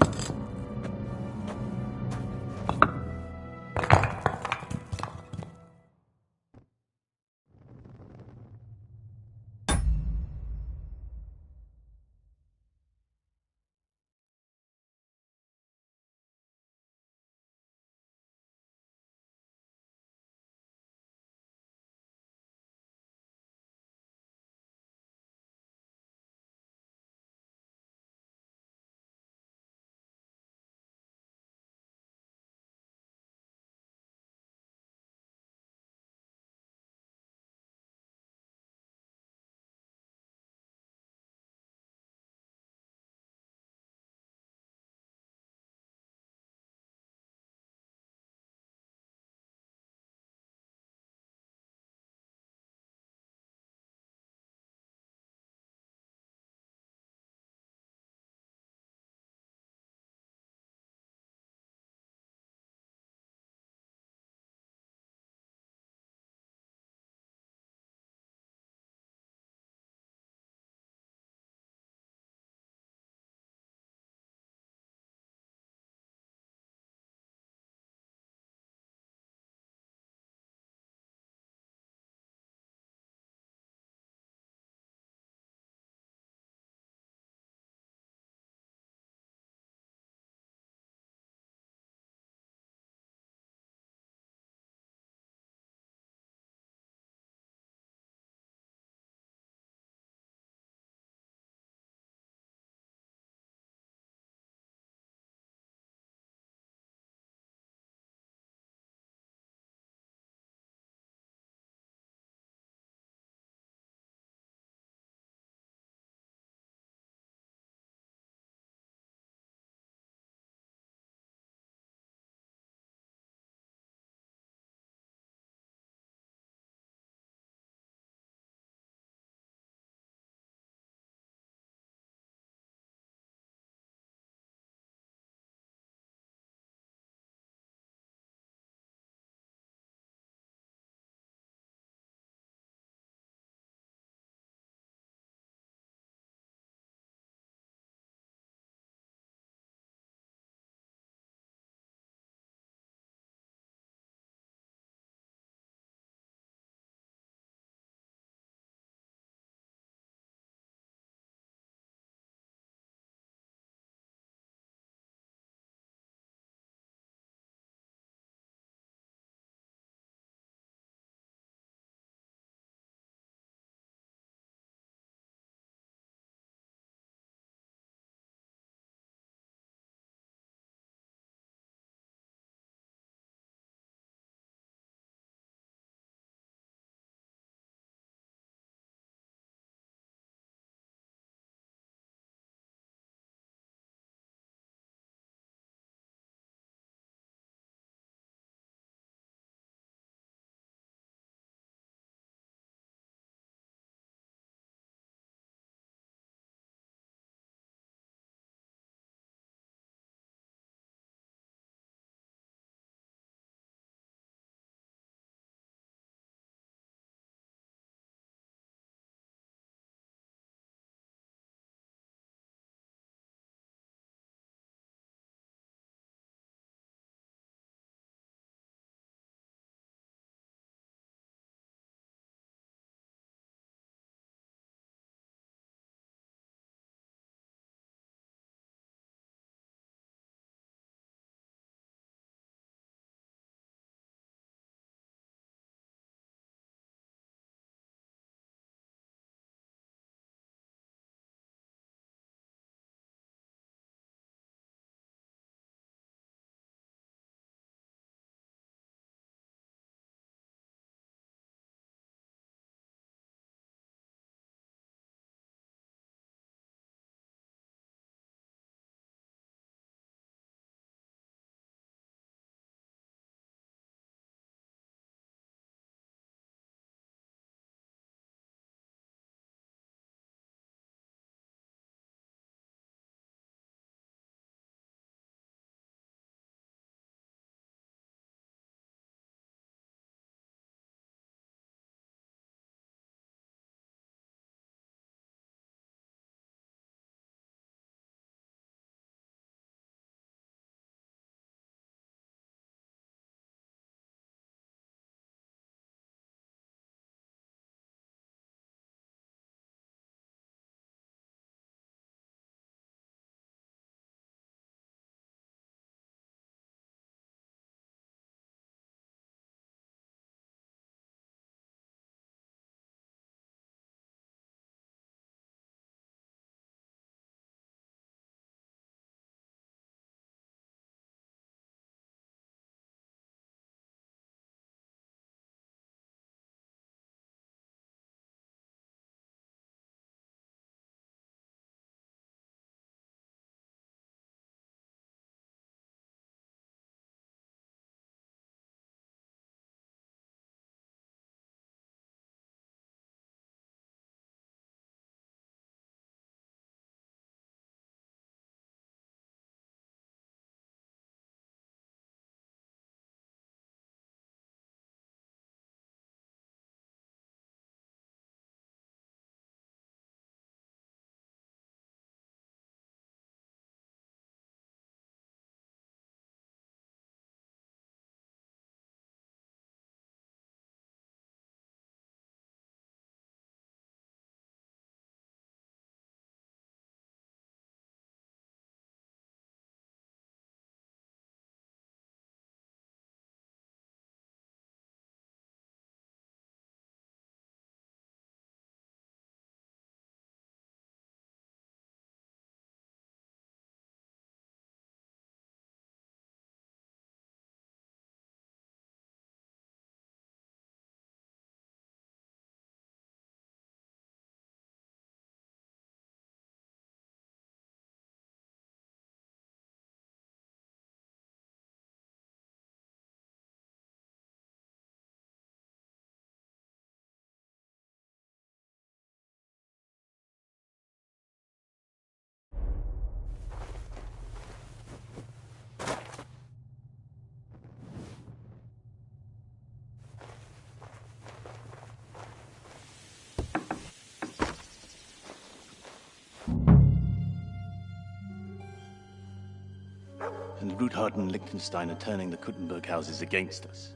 and Ruthard and Liechtenstein are turning the Kuttenberg houses against us.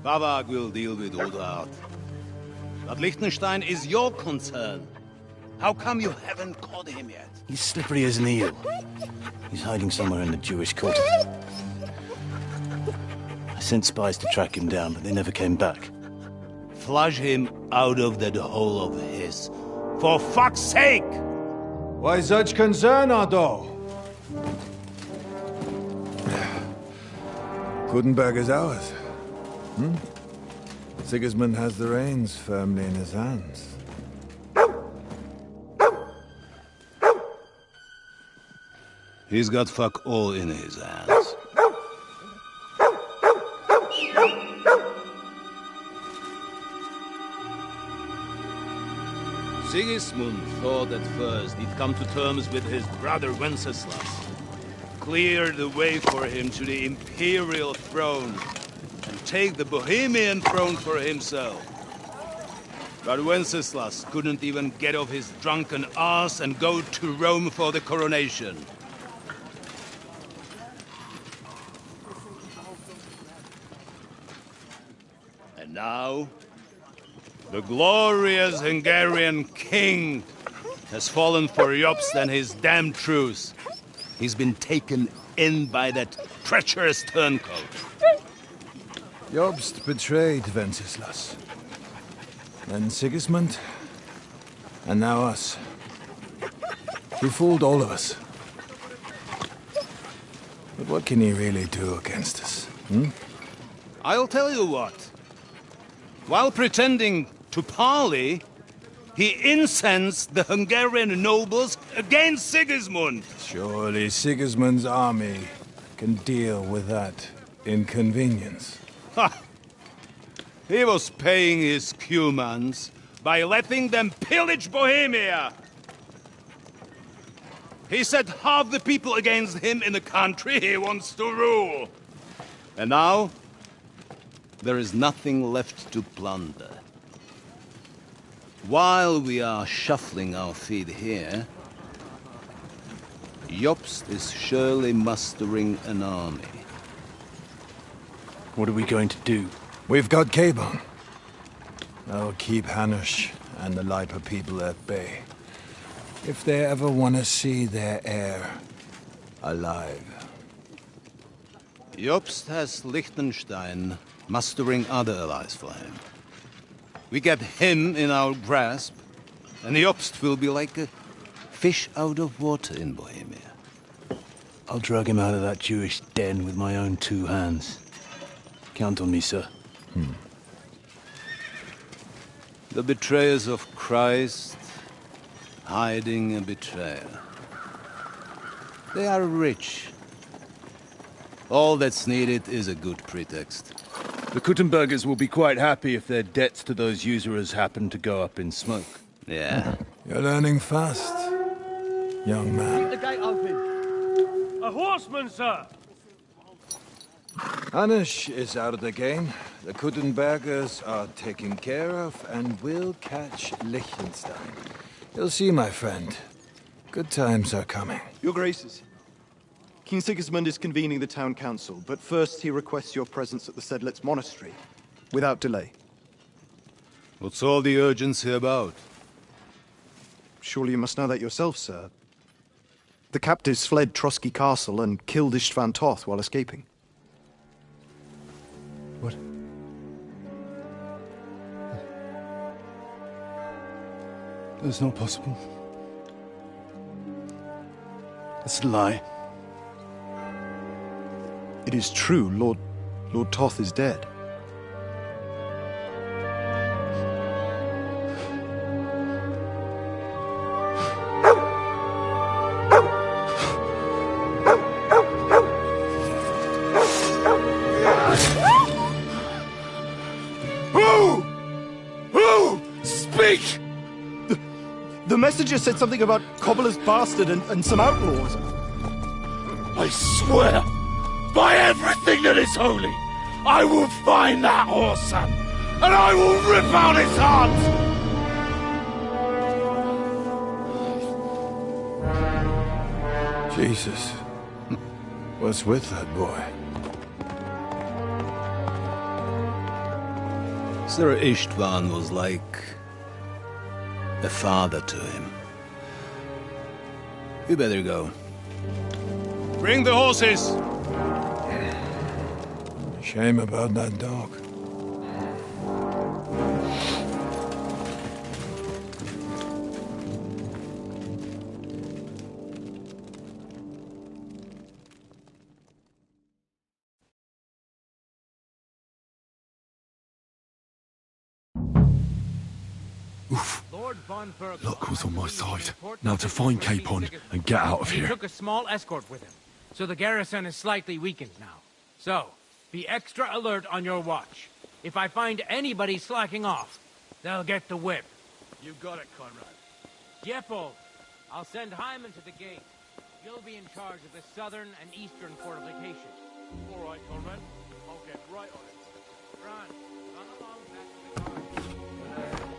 Bavag will deal with Ruthard. But Liechtenstein is your concern. How come you haven't caught him yet? He's slippery as an eel. He's hiding somewhere in the Jewish quarter. I sent spies to track him down, but they never came back. Flush him out of that hole of his. For fuck's sake! Why such concern, Otto? Kuttenberg is ours. Sigismund has the reins firmly in his hands. He's got fuck all in his hands. Sigismund thought at first he'd come to terms with his brother Wenceslas, clear the way for him to the imperial throne, and take the Bohemian throne for himself. But Wenceslas couldn't even get off his drunken ass and go to Rome for the coronation. And now, the glorious Hungarian king has fallen for Jobst and his damn truce. He's been taken in by that treacherous turncoat. Jobst betrayed Wenceslas. Then Sigismund. And now us. He fooled all of us. But what can he really do against us, I'll tell you what. While pretending to parley, he incensed the Hungarian nobles against Sigismund. Surely Sigismund's army can deal with that inconvenience. Ha! He was paying his Cumans by letting them pillage Bohemia. He set half the people against him in the country he wants to rule. And now, there is nothing left to plunder. While we are shuffling our feet here, Jobst is surely mustering an army. What are we going to do? We've got Cabon. That'll keep Hanush and the Lipa people at bay. If they ever want to see their heir alive. Jobst has Liechtenstein mustering other allies for him. We get him in our grasp, and Jobst will be like a fish out of water in Bohemia. I'll drag him out of that Jewish den with my own 2 hands. Count on me, sir. The betrayers of Christ, hiding a betrayer. They are rich. All that's needed is a good pretext. The Kuttenbergers will be quite happy if their debts to those usurers happen to go up in smoke. Yeah. You're learning fast, young man. Keep the gate open. A horseman, sir! Hanush is out of the game. The Kuttenbergers are taken care of, and we'll catch Liechtenstein. You'll see, my friend. Good times are coming. Your Graces, King Sigismund is convening the town council, but first he requests your presence at the Sedlitz monastery, without delay. What's all the urgency about? Surely you must know that yourself, sir. The captives fled Trotsky Castle and killed Istvan Toth while escaping. What? That's not possible. That's a lie. It is true, Lord Toth is dead. Who? Speak! The messenger said something about Cobbler's bastard and some outlaws. I swear, by everything that is holy, I will find that whoreson, and I will rip out his heart! Jesus. What's with that boy? Sir Istvan was like a father to him. You better go. Bring the horses! Shame about that dog. Luck was on my side. Now to find Capon and get out of He here. took a small escort with him, so the garrison is slightly weakened now. So, be extra alert on your watch. If I find anybody slacking off, they'll get the whip. You got it, Conrad. Jeppel, I'll send Hyman to the gate. You'll be in charge of the southern and eastern fortifications. All right, Conrad. I'll get right on it. Run. Run along back to the guard.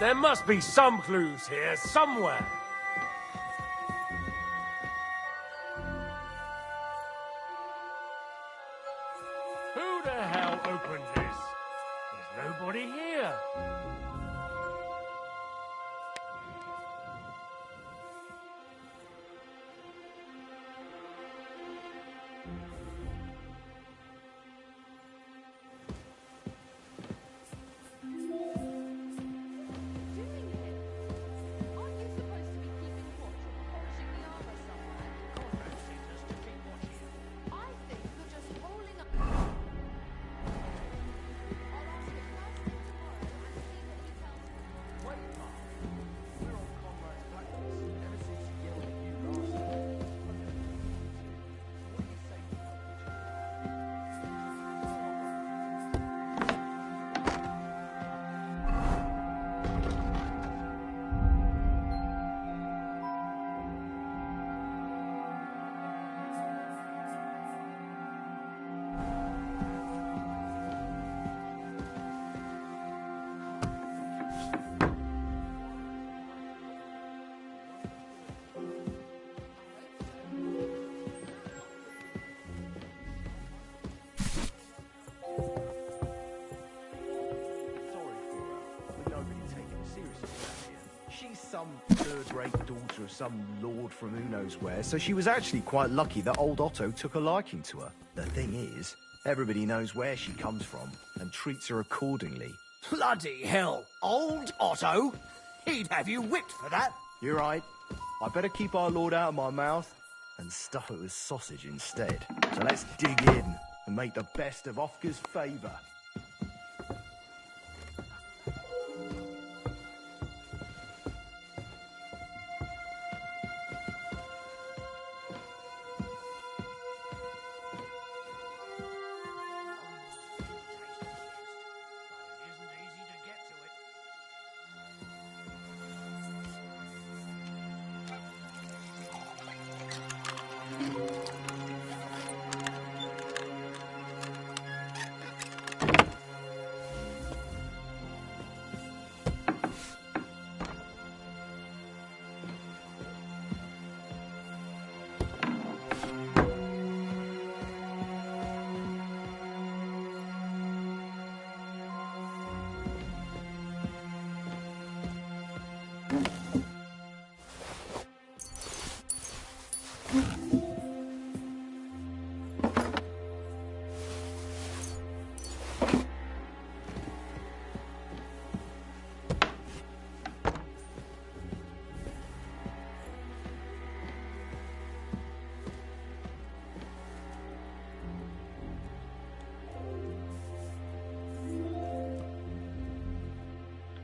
There must be some clues here, somewhere. Who the hell opened this? There's nobody here. She's some third-rate daughter of some lord from who knows where, so she was actually quite lucky that old Otto took a liking to her. The thing is, everybody knows where she comes from and treats her accordingly. Bloody hell! Old Otto? He'd have you whipped for that. You're right. I better keep our lord out of my mouth and stuff it with sausage instead. So let's dig in and make the best of Ofka's favour.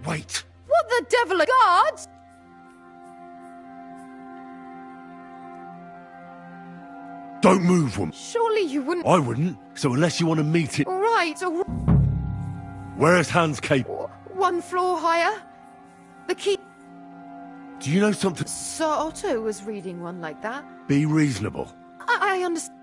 Wait! What the devil are guards? Don't move, woman. Surely you wouldn't... I wouldn't, so unless you want to meet it... All right. Where's Hans Cape? One floor higher. The key... Do you know something? Sir Otto was reading one like that. Be reasonable. I understand.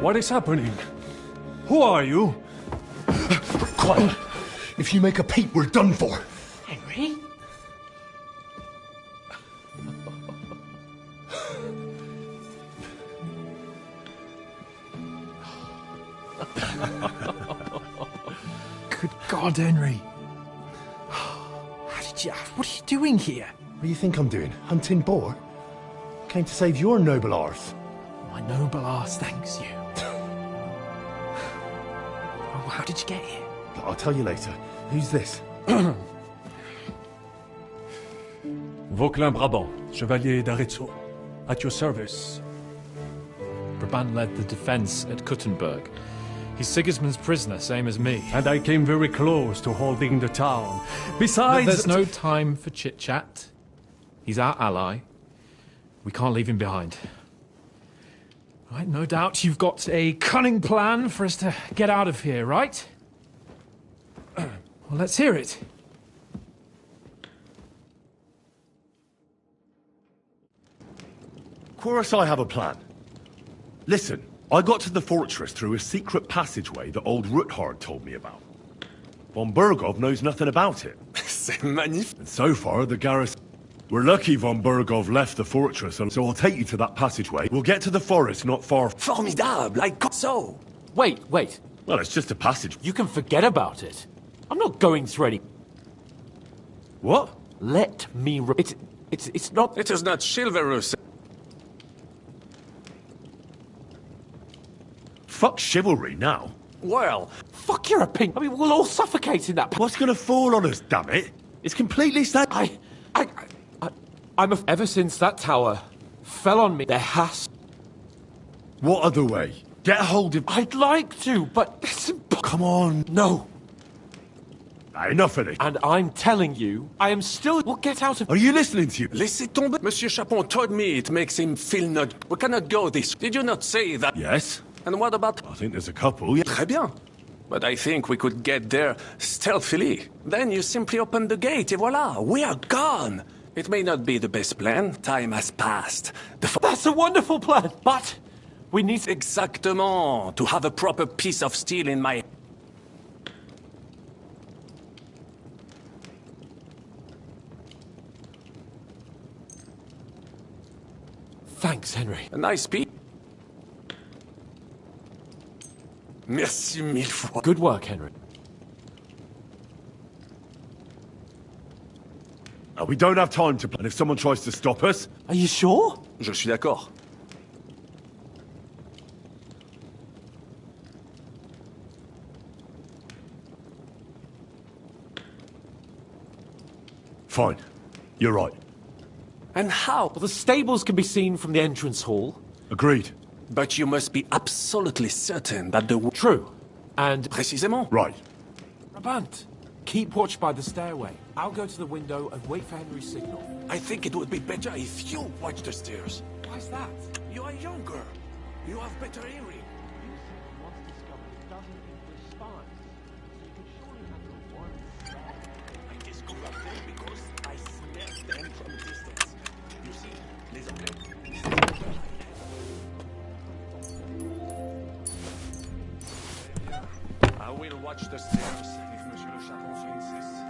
What is happening? Who are you? Quiet. If you make a peep, we're done for. Henry? Good God, Henry. How did you... What are you doing here? What do you think I'm doing? Hunting boar? Came to save your noble arse. My noble arse thanks you. Oh, how did you get here? I'll tell you later. Who's this? Vauquelin Brabant, Chevalier d'Arezzo. At your service. Brabant led the defense at Kuttenberg. He's Sigismund's prisoner, same as me. And I came very close to holding the town. Besides... There's no time for chit-chat. He's our ally. We can't leave him behind. Right, no doubt you've got a cunning plan for us to get out of here, right? Well, let's hear it. Of course I have a plan. Listen, I got to the fortress through a secret passageway that old Ruthard told me about. Von Bergov knows nothing about it. C'est magnifique. And so far, the garrison... We're lucky Von Bergov left the fortress, so I'll take you to that passageway. We'll get to the forest not far... Formidable, like so. Wait. Well, it's just a passage. You can forget about it. I'm not going through any... What? Let me... It's not... It is not chivalrous. Fuck chivalry now. Well, fuck your opinion. I mean, we'll all suffocate in that... What's gonna fall on us, damn it? It's completely safe. Ever since that tower fell on me, there has... What other way? Get a hold of... I'd like to, but... Come on. No. Enough of it. And I'm telling you, I am still... We'll get out of... Are you listening to you? Laissez tomber. Monsieur Chapon told me it makes him feel not... We cannot go this... Did you not say that? Yes. And what about... I think there's a couple, yeah. Très bien. But I think we could get there stealthily. Then you simply open the gate, et voila, we are gone. It may not be the best plan. Time has passed. That's a wonderful plan, but... We need... Exactement. To have a proper piece of steel in my... Thanks, Henry. A nice piece. Merci mille fois. Good work, Henry. We don't have time to plan if someone tries to stop us. Are you sure? Je suis d'accord. Fine. You're right. And how? Well, the stables can be seen from the entrance hall. Agreed. But you must be absolutely certain that the... True. And... Précisément. Right. Brabant, keep watch by the stairway. I'll go to the window and wait for Henry's signal. I think it would be better if you watch the stairs. Why's that? You are younger. You have better hearing. I discovered them because I smelled them from a distance. You see, les Anglais... I will watch the stairs if Monsieur Le Chapon insists.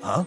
Huh?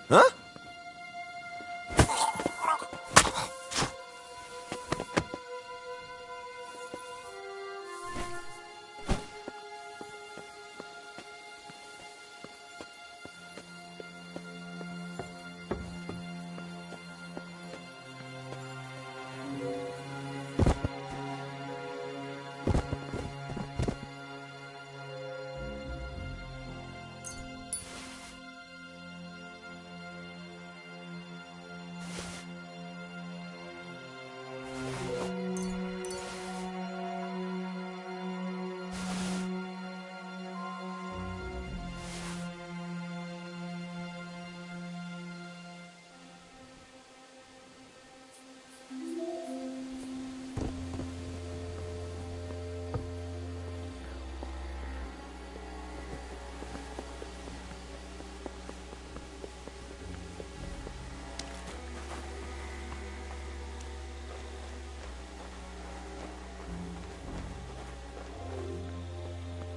Huh?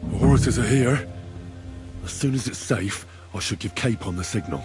The horses are here. As soon as it's safe, I should give Capon the signal.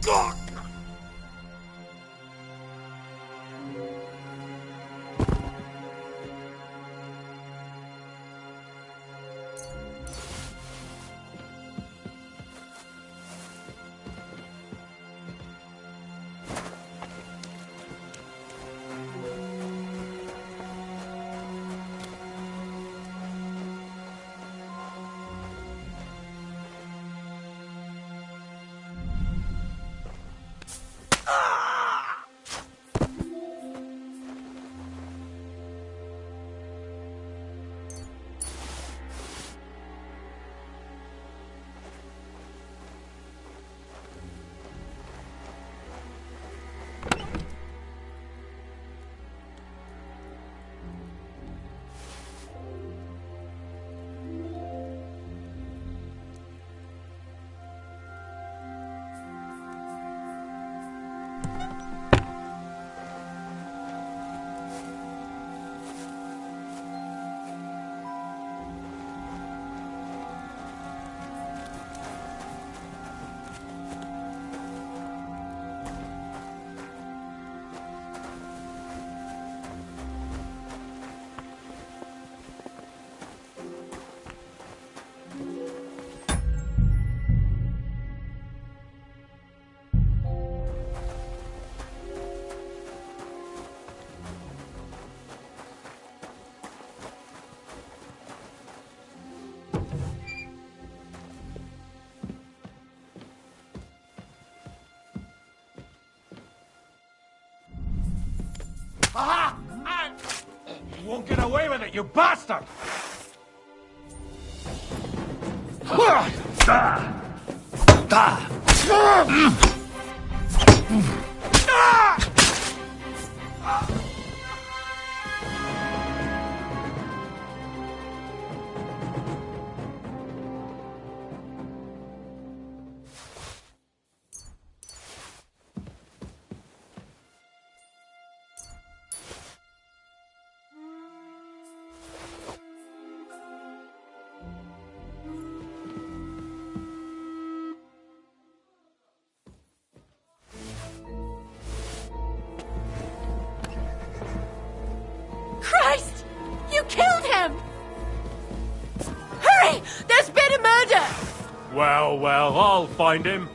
Aha! You won't get away with it, you bastard! Christ! You killed him! Hurry! There's been a murder! Well, well, I'll find him.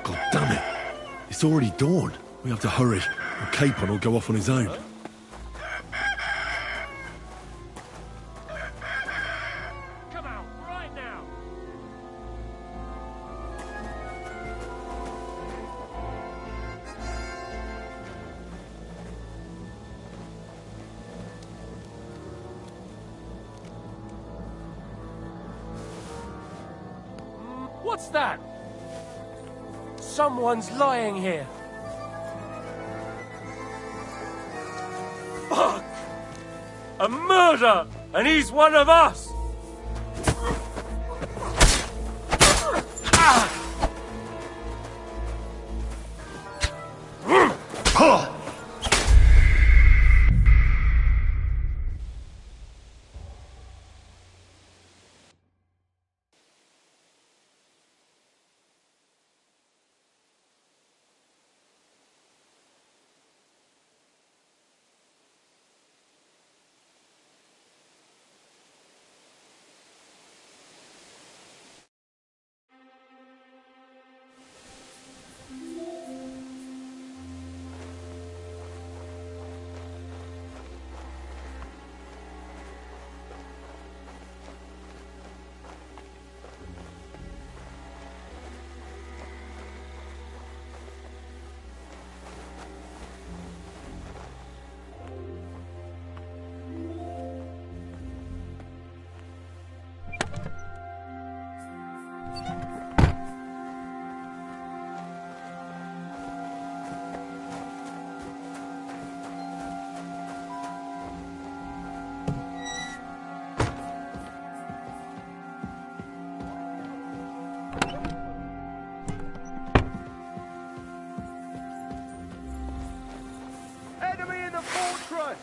God damn it. It's already dawn. We have to hurry, or Capon will go off on his own. Come out, right now! What's that? Someone's lying here. Fuck! A murder! And he's one of us! Enemy in the fortress!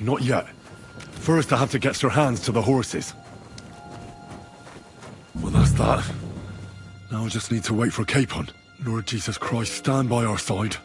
Not yet. First, I have to get Sir Hans to the horses. Well, that's that. Now I just need to wait for Capon. Lord Jesus Christ, stand by our side.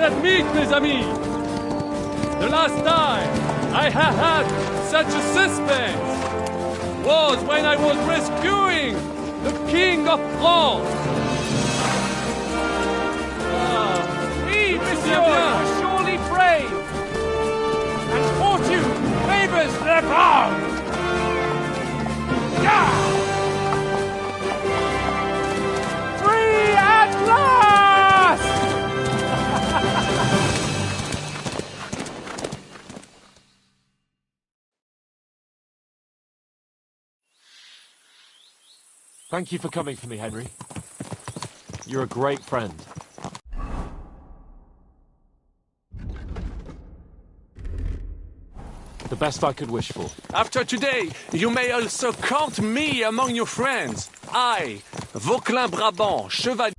Admit, mes amis, the last time I have had such a suspense was when I was rescuing the King of France. Oui, monsieur, you're surely brave. And fortune favors the brave. Yeah! Free at last! Thank you for coming for me, Henry. You're a great friend. The best I could wish for. After today, you may also count me among your friends. I, Vauquelin-Brabant, Chevalier...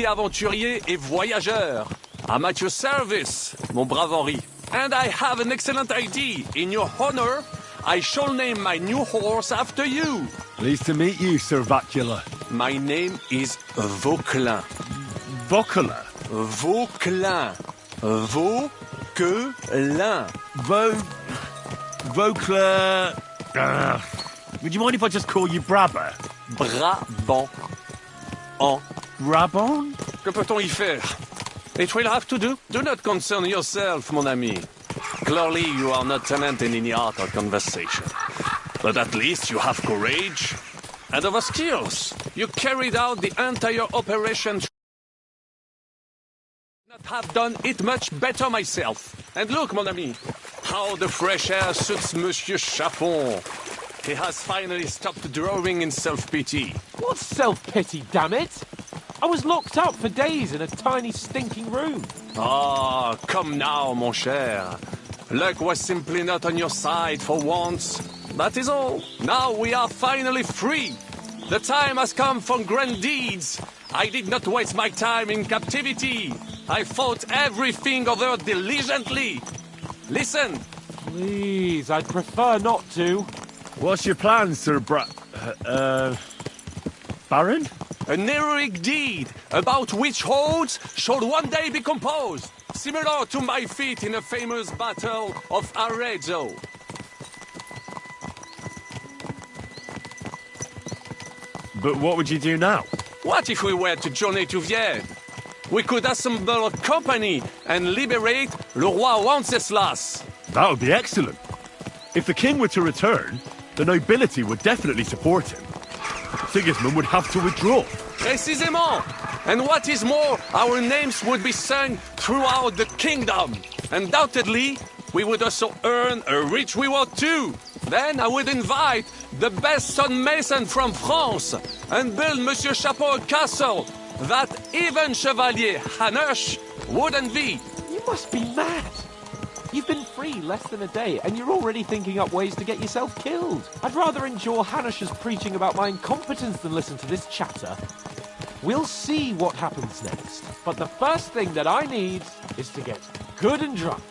aventurier et voyageur. I'm at your service, mon brave Henri. And I have an excellent idea. In your honor, I shall name my new horse after you. Pleased to meet you, Sir Vacula. My name is Vauquelin. Vauquelin? Vauquelin. Vauquelin. Vauquelin... would you mind if I just call you Brabber? Brabant. En. Brabant? Que peut-on y faire? It will have to do. Do not concern yourself, mon ami. Clearly, you are not talented in the art of conversation. But at least you have courage and other skills. You carried out the entire operation. Not have done it much better myself. And look, mon ami, how the fresh air suits Monsieur Chapon. He has finally stopped drowning in self-pity. What self-pity, damn it? I was locked up for days in a tiny stinking room. Ah, come now, mon cher. Luck was simply not on your side for once. That is all. Now we are finally free. The time has come for grand deeds. I did not waste my time in captivity. I fought everything over diligently. Listen. Please, I'd prefer not to. What's your plan, Sir Baron? An heroic deed about which odes shall one day be composed, similar to my feat in the famous Battle of Arezzo. But what would you do now? What if we were to journey to Vienne? We could assemble a company and liberate Le Roi Wenceslas. That would be excellent. If the king were to return, the nobility would definitely support him. Sigismund would have to withdraw. Précisément! And what is more, our names would be sung throughout the kingdom. Undoubtedly, we would also earn a rich reward too. Then I would invite the best stonemason from France and build Monsieur Chapeau a castle that even Chevalier Hanush wouldn't be. You must be mad. You've been free less than a day, and you're already thinking up ways to get yourself killed. I'd rather endure Hanush's preaching about my incompetence than listen to this chatter. We'll see what happens next. But the first thing that I need is to get good and drunk.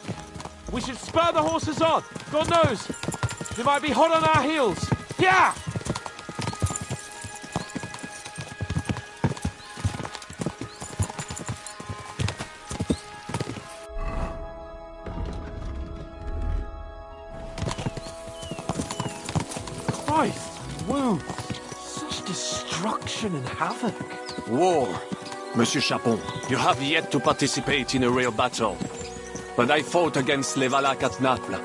We should spur the horses on. God knows, they might be hot on our heels. Yeah! Christ, wounds. Such destruction and havoc. War. Monsieur Chapon, you have yet to participate in a real battle. But I fought against les Valaques at Naples,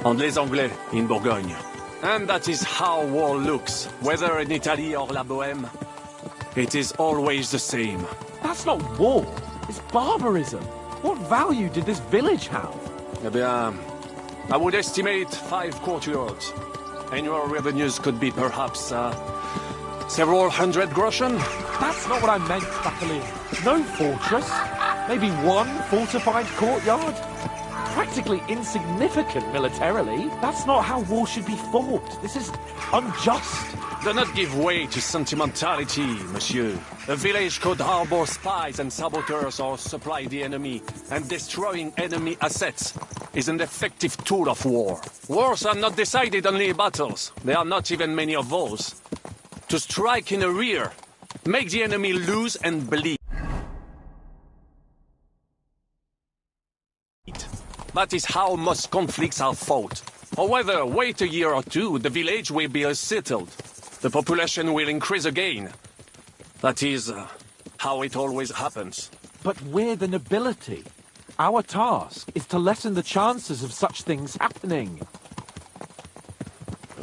and les Anglais in Bourgogne. And that is how war looks, whether in Italy or La Bohème. It is always the same. That's not war. It's barbarism. What value did this village have? Eh bien, I would estimate 5 courtyards. Annual revenues could be perhaps, several hundred groschen. That's not what I meant, Battalion. No fortress. Maybe one fortified courtyard. Practically insignificant militarily. That's not how war should be fought. This is unjust. Do not give way to sentimentality, monsieur. A village could harbor spies and saboteurs or supply the enemy, and destroying enemy assets is an effective tool of war. Wars are not decided only in battles. There are not even many of those. To strike in the rear, make the enemy lose and bleed. That is how most conflicts are fought. However, wait a year or two, the village will be settled. The population will increase again. That is how it always happens. But we're the nobility. Our task is to lessen the chances of such things happening.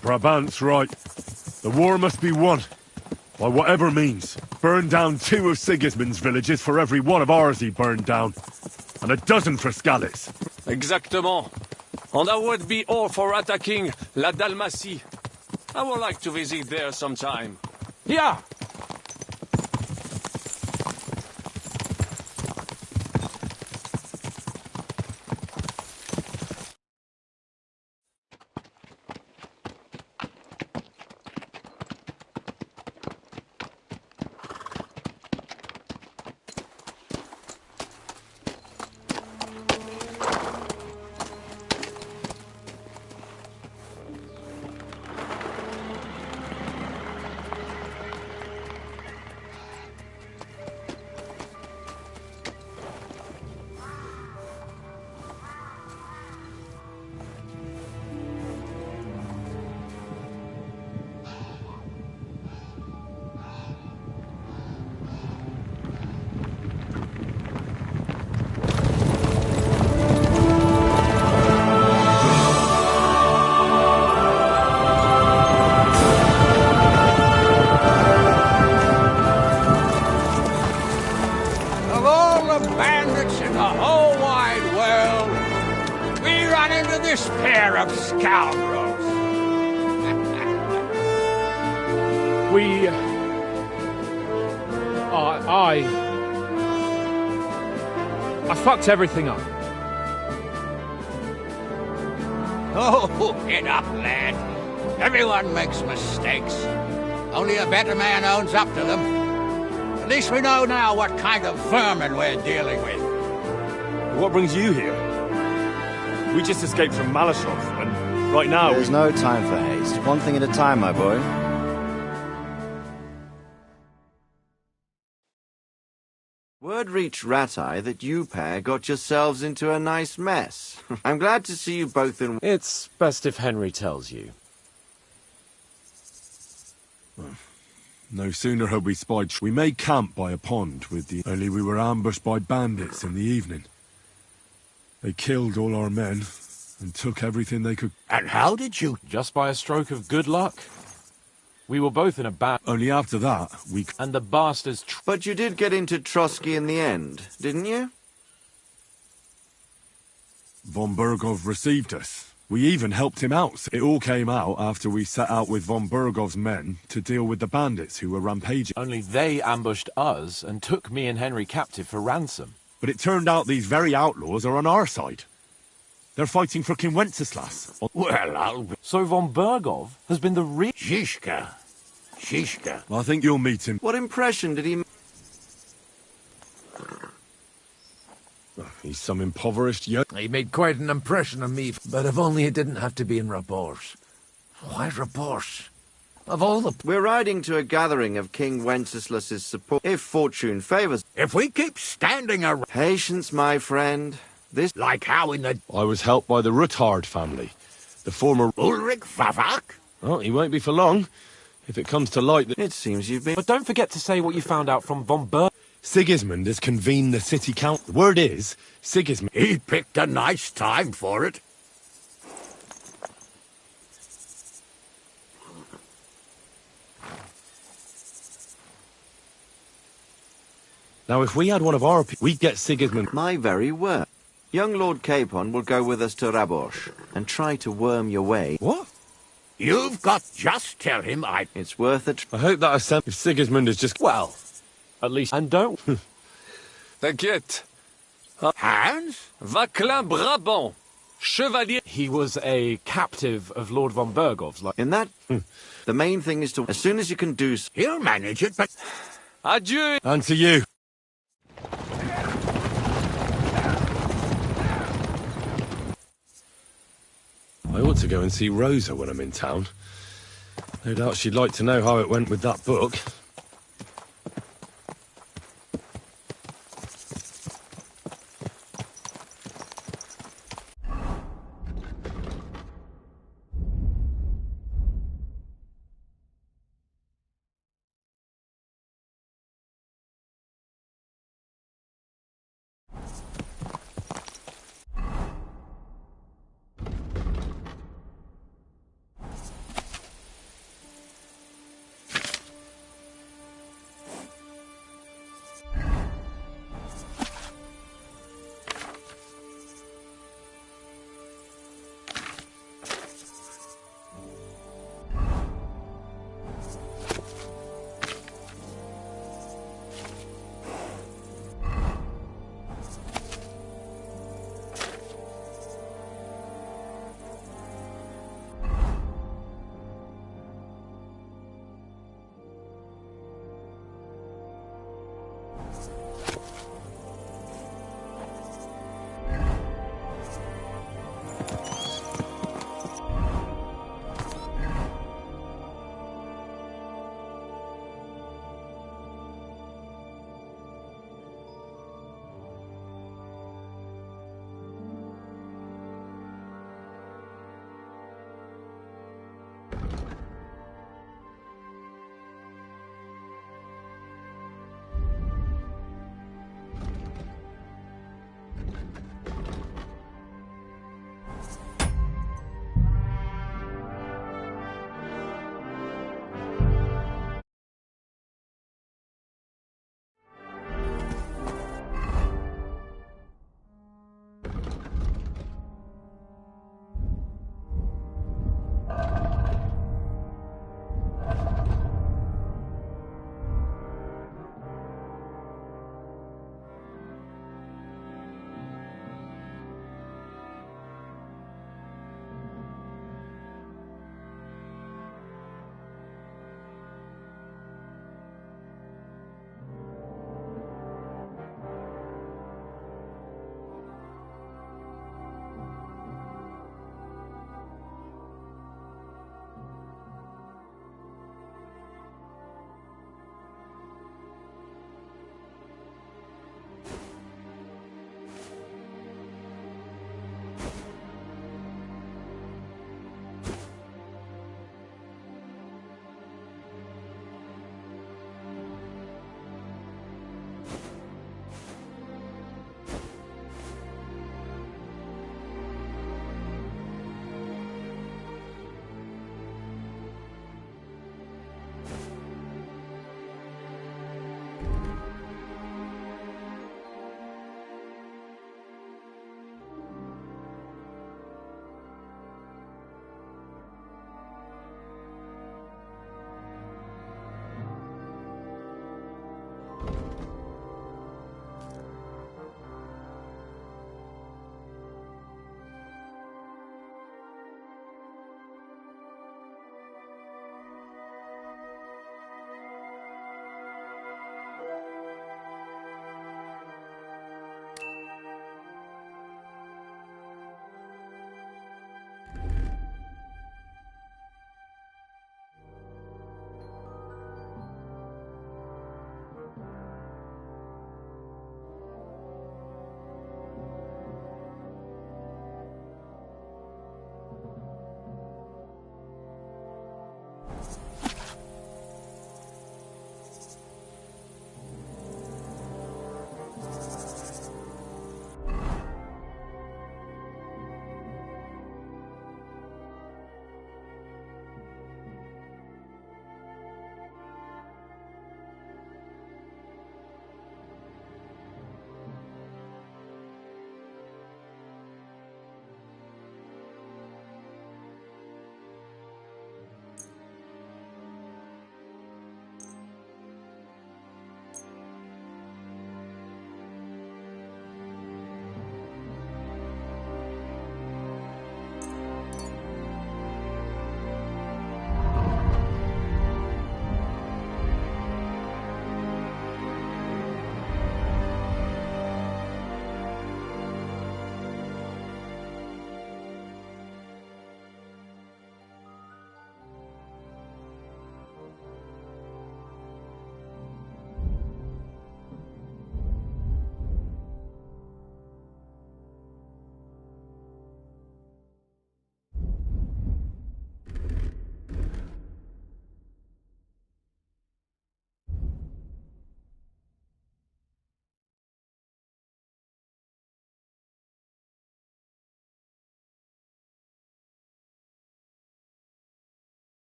Brabant's right. The war must be won. By whatever means. Burn down 2 of Sigismund's villages for every one of ours he burned down. And a dozen for Scalise. Exactement. And that would be all for attacking La Dalmatie. I would like to visit there sometime. Yeah! This pair of scoundrels. We... I fucked everything up. Oh, get up, lad. Everyone makes mistakes. Only a better man owns up to them. At least we know now what kind of vermin we're dealing with. What brings you here? We just escaped from Malashov, and right now... There's no time for haste. One thing at a time, my boy. Word reached Ratai that you pair got yourselves into a nice mess. I'm glad to see you both in... It's best if Henry tells you. No sooner had we spied... We made camp by a pond with the... Only we were ambushed by bandits in the evening. They killed all our men and took everything they could... And how did you... Just by a stroke of good luck? We were both in a bad... Only after that, we... And the bastards... But you did get into Trotsky in the end, didn't you? Von Bergov received us. We even helped him out. It all came out after we set out with von Bergov's men to deal with the bandits who were rampaging. Only they ambushed us and took me and Henry captive for ransom. But it turned out these very outlaws are on our side. They're fighting for King Wenceslas. Well, I'll be... So von Bergov has been the real... Zizka. I think you'll meet him. What impression did he... He's some impoverished young... He made quite an impression on me, but if only it didn't have to be in Rabors. Why Rabors? Of all the... We're riding to a gathering of King Wenceslas's support, if fortune favors. If we keep standing around... Patience, my friend. This... Like how in the... I was helped by the Ruthard family. The former... Ulrich Favak? Well, he won't be for long. If it comes to light... It seems you've been... But don't forget to say what you found out from von Bergov. Sigismund has convened the city council. The word is, Sigismund... He picked a nice time for it. Now, if we had one of our... we'd get Sigismund... My very word. Young Lord Capon will go with us to Rabosh and try to worm your way... What? You've got... Just tell him I... It's worth it. I hope that if Sigismund is just... Well, at least... And don't... T'inquiète. Hans? Vaclin Brabant. Chevalier... He was a captive of Lord von Bergov's, like... In that... The main thing is to... As soon as you can do... He'll manage it, but... Adieu. And to you. I ought to go and see Rosa when I'm in town. No doubt she'd like to know how it went with that book.